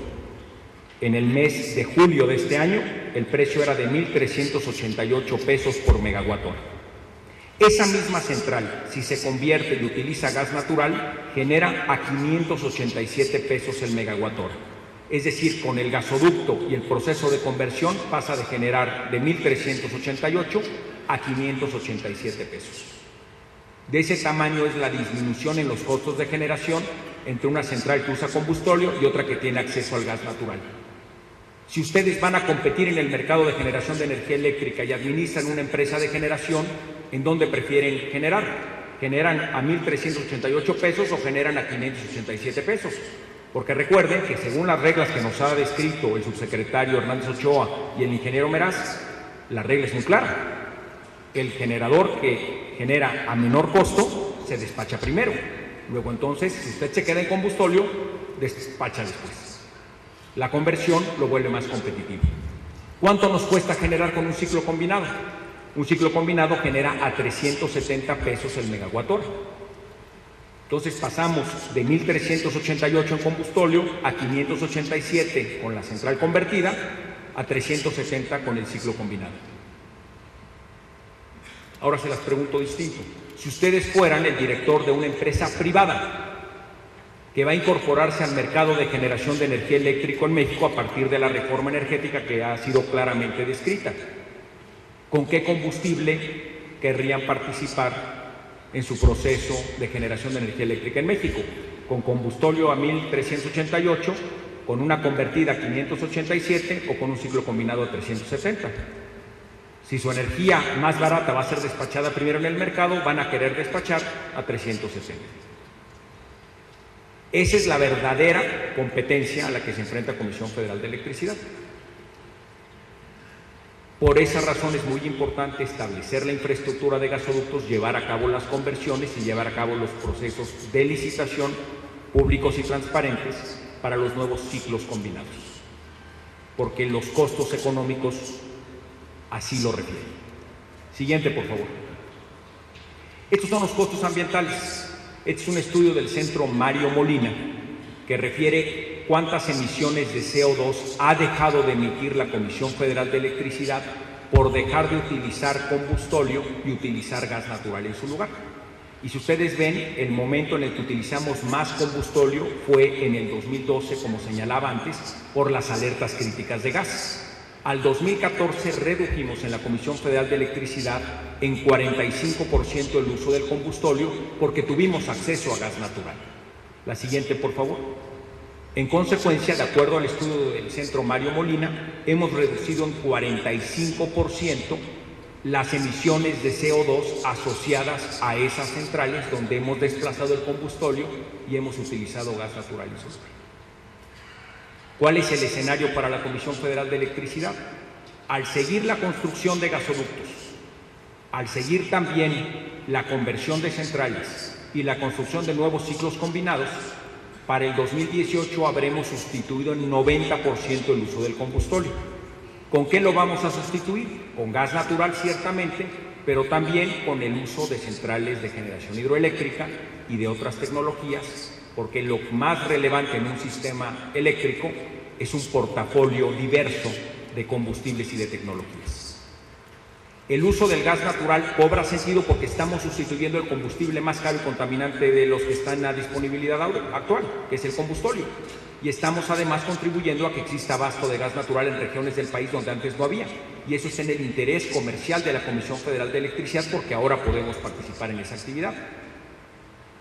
En el mes de julio de este año, el precio era de 1,388 pesos por megawatt hora. Esa misma central, si se convierte y utiliza gas natural, genera a 587 pesos el megawatt hora. Es decir, con el gasoducto y el proceso de conversión pasa de generar de 1,388 a 587 pesos. De ese tamaño es la disminución en los costos de generación entre una central que usa combustóleo y otra que tiene acceso al gas natural. Si ustedes van a competir en el mercado de generación de energía eléctrica y administran una empresa de generación, ¿en dónde prefieren generar? ¿Generan a 1,388 pesos o generan a 587 pesos? Porque recuerden que según las reglas que nos ha descrito el subsecretario Hernández Ochoa y el ingeniero Meraz, la regla es muy clara. El generador que genera a menor costo se despacha primero. Luego entonces, si usted se queda en combustóleo, despacha después. La conversión lo vuelve más competitivo. ¿Cuánto nos cuesta generar con un ciclo combinado? Un ciclo combinado genera a 370 pesos el megawatt hora. Entonces pasamos de 1,388 en combustóleo a 587 con la central convertida, a 370 con el ciclo combinado. Ahora se las pregunto distinto. Si ustedes fueran el director de una empresa privada que va a incorporarse al mercado de generación de energía eléctrica en México a partir de la reforma energética que ha sido claramente descrita, ¿con qué combustible querrían participar en su proceso de generación de energía eléctrica en México? ¿Con combustóleo a 1,388, con una convertida a 587 o con un ciclo combinado a 370? Si su energía más barata va a ser despachada primero en el mercado, van a querer despachar a 360. Esa es la verdadera competencia a la que se enfrenta la Comisión Federal de Electricidad. Por esa razón es muy importante establecer la infraestructura de gasoductos, llevar a cabo las conversiones y llevar a cabo los procesos de licitación públicos y transparentes para los nuevos ciclos combinados, porque los costos económicos así lo refieren. Siguiente, por favor. Estos son los costos ambientales. Este es un estudio del Centro Mario Molina que refiere cuántas emisiones de CO2 ha dejado de emitir la Comisión Federal de Electricidad por dejar de utilizar combustóleo y utilizar gas natural en su lugar. Y si ustedes ven, el momento en el que utilizamos más combustóleo fue en el 2012, como señalaba antes, por las alertas críticas de gas. Al 2014 redujimos en la Comisión Federal de Electricidad en 45% el uso del combustóleo porque tuvimos acceso a gas natural. La siguiente, por favor. En consecuencia, de acuerdo al estudio del Centro Mario Molina, hemos reducido en 45% las emisiones de CO2 asociadas a esas centrales donde hemos desplazado el combustóleo y hemos utilizado gas natural en su lugar. ¿Cuál es el escenario para la Comisión Federal de Electricidad? Al seguir la construcción de gasoductos, al seguir también la conversión de centrales y la construcción de nuevos ciclos combinados, para el 2018 habremos sustituido en 90% el uso del combustóleo. ¿Con qué lo vamos a sustituir? Con gas natural, ciertamente, pero también con el uso de centrales de generación hidroeléctrica y de otras tecnologías porque lo más relevante en un sistema eléctrico es un portafolio diverso de combustibles y de tecnologías. El uso del gas natural cobra sentido porque estamos sustituyendo el combustible más caro y contaminante de los que están en la disponibilidad actual, que es el combustóleo. Y estamos además contribuyendo a que exista abasto de gas natural en regiones del país donde antes no había. Y eso es en el interés comercial de la Comisión Federal de Electricidad, porque ahora podemos participar en esa actividad.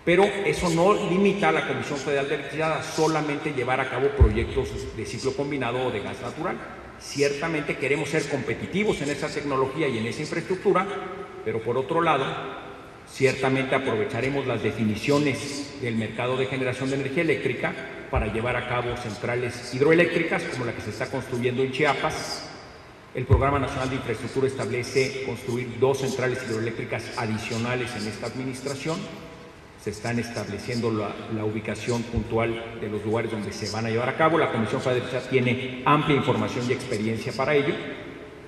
Pero eso no limita a la Comisión Federal de Electricidad a solamente llevar a cabo proyectos de ciclo combinado o de gas natural. Ciertamente queremos ser competitivos en esa tecnología y en esa infraestructura, pero por otro lado, ciertamente aprovecharemos las definiciones del mercado de generación de energía eléctrica para llevar a cabo centrales hidroeléctricas como la que se está construyendo en Chiapas. El Programa Nacional de Infraestructura establece construir 2 centrales hidroeléctricas adicionales en esta administración. Se están estableciendo la ubicación puntual de los lugares donde se van a llevar a cabo. La Comisión Federal de Electricidad tiene amplia información y experiencia para ello.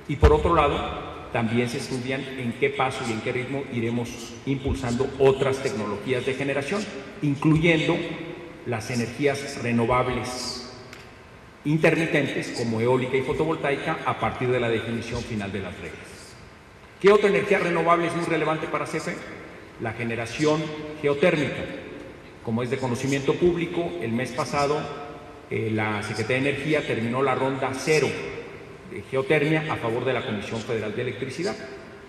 Y por otro lado, también se estudian en qué paso y en qué ritmo iremos impulsando otras tecnologías de generación, incluyendo las energías renovables intermitentes como eólica y fotovoltaica a partir de la definición final de las reglas. ¿Qué otra energía renovable es muy relevante para CFE? La generación geotérmica. Como es de conocimiento público, el mes pasado la Secretaría de Energía terminó la ronda 0 de geotermia a favor de la Comisión Federal de Electricidad,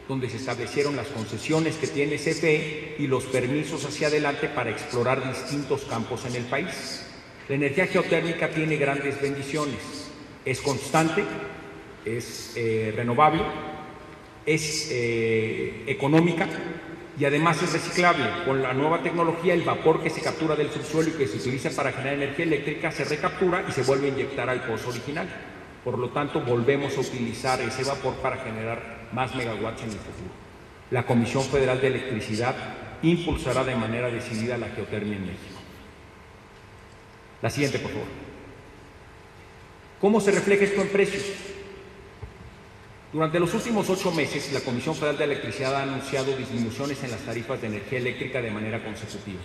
donde se establecieron las concesiones que tiene CFE y los permisos hacia adelante para explorar distintos campos en el país. La energía geotérmica tiene grandes bendiciones. Es constante, es renovable, es económica, y además es reciclable. Con la nueva tecnología, el vapor que se captura del subsuelo y que se utiliza para generar energía eléctrica se recaptura y se vuelve a inyectar al pozo original. Por lo tanto, volvemos a utilizar ese vapor para generar más megawatts en el futuro. La Comisión Federal de Electricidad impulsará de manera decidida la geotermia en México. La siguiente, por favor. ¿Cómo se refleja esto en precios? Durante los últimos 8 meses, la Comisión Federal de Electricidad ha anunciado disminuciones en las tarifas de energía eléctrica de manera consecutiva.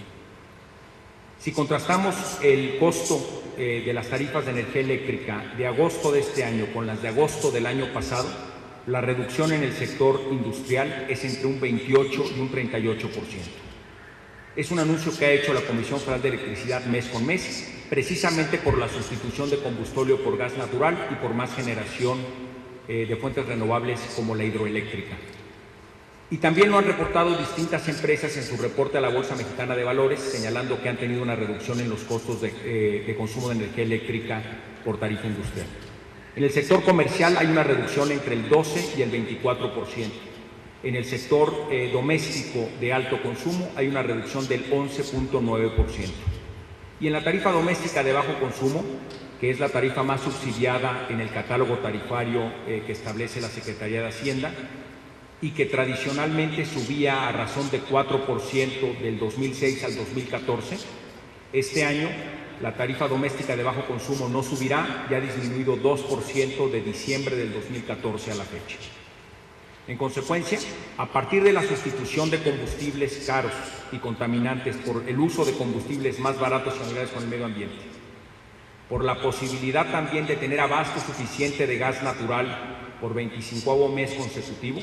Si contrastamos el costo de las tarifas de energía eléctrica de agosto de este año con las de agosto del año pasado, la reducción en el sector industrial es entre un 28 y un 38%. Es un anuncio que ha hecho la Comisión Federal de Electricidad mes con mes, precisamente por la sustitución de combustóleo por gas natural y por más generación de fuentes renovables como la hidroeléctrica. Y también lo han reportado distintas empresas en su reporte a la Bolsa Mexicana de Valores, señalando que han tenido una reducción en los costos de consumo de energía eléctrica por tarifa industrial. En el sector comercial hay una reducción entre el 12 y el 24%. En el sector doméstico de alto consumo hay una reducción del 11.9%. Y en la tarifa doméstica de bajo consumo, que es la tarifa más subsidiada en el catálogo tarifario que establece la Secretaría de Hacienda y que tradicionalmente subía a razón de 4% del 2006 al 2014, este año la tarifa doméstica de bajo consumo no subirá y ha disminuido 2% de diciembre del 2014 a la fecha. En consecuencia, a partir de la sustitución de combustibles caros y contaminantes por el uso de combustibles más baratos y amigables con el medio ambiente, por la posibilidad también de tener abasto suficiente de gas natural por 25º mes consecutivo,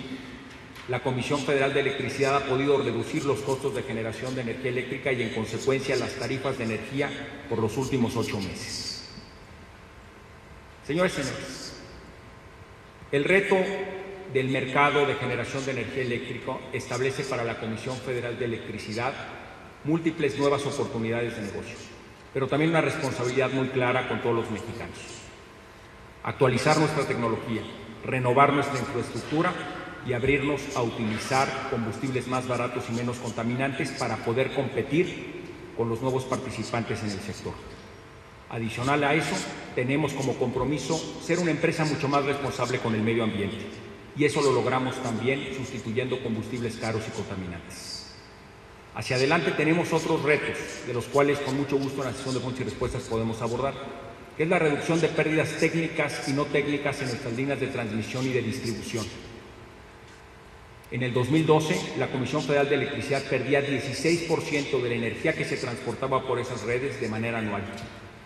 la Comisión Federal de Electricidad ha podido reducir los costos de generación de energía eléctrica y en consecuencia las tarifas de energía por los últimos 8 meses. Señores y señores, el reto del mercado de generación de energía eléctrica establece para la Comisión Federal de Electricidad múltiples nuevas oportunidades de negocio, pero también una responsabilidad muy clara con todos los mexicanos. Actualizar nuestra tecnología, renovar nuestra infraestructura y abrirnos a utilizar combustibles más baratos y menos contaminantes para poder competir con los nuevos participantes en el sector. Adicional a eso, tenemos como compromiso ser una empresa mucho más responsable con el medio ambiente, y eso lo logramos también sustituyendo combustibles caros y contaminantes. Hacia adelante tenemos otros retos, de los cuales con mucho gusto en la sesión de preguntas y respuestas podemos abordar, que es la reducción de pérdidas técnicas y no técnicas en nuestras líneas de transmisión y de distribución. En el 2012, la Comisión Federal de Electricidad perdía 16% de la energía que se transportaba por esas redes de manera anual.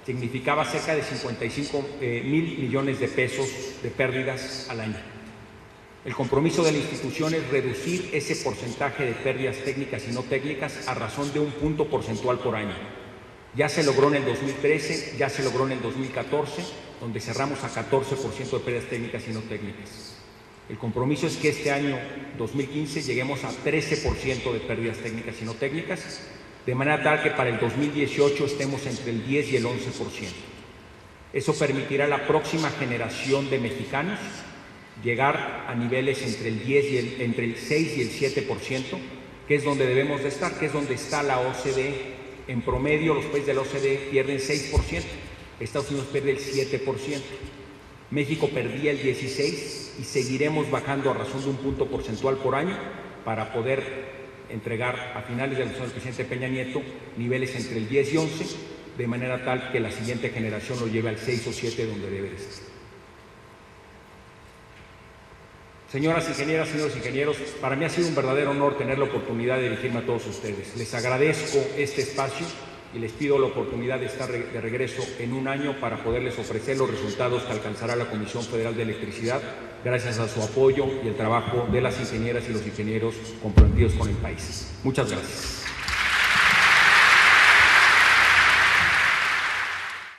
Significaba cerca de 55,000 millones de pesos de pérdidas al año. El compromiso de la institución es reducir ese porcentaje de pérdidas técnicas y no técnicas a razón de 1 punto porcentual por año. Ya se logró en el 2013, ya se logró en el 2014, donde cerramos a 14% de pérdidas técnicas y no técnicas. El compromiso es que este año 2015 lleguemos a 13% de pérdidas técnicas y no técnicas, de manera tal que para el 2018 estemos entre el 10 y el 11%. Eso permitirá a la próxima generación de mexicanos llegar a niveles entre el 6 y el 7%, que es donde debemos de estar, que es donde está la OCDE. En promedio, los países de la OCDE pierden 6%, Estados Unidos pierde el 7%, México perdía el 16% y seguiremos bajando a razón de 1 punto porcentual por año para poder entregar a finales de la gestión del presidente Peña Nieto niveles entre el 10 y 11, de manera tal que la siguiente generación lo lleve al 6 o 7 donde debe de estar. Señoras ingenieras, señores ingenieros, para mí ha sido un verdadero honor tener la oportunidad de dirigirme a todos ustedes. Les agradezco este espacio y les pido la oportunidad de estar de regreso en un año para poderles ofrecer los resultados que alcanzará la Comisión Federal de Electricidad gracias a su apoyo y el trabajo de las ingenieras y los ingenieros comprometidos con el país. Muchas gracias.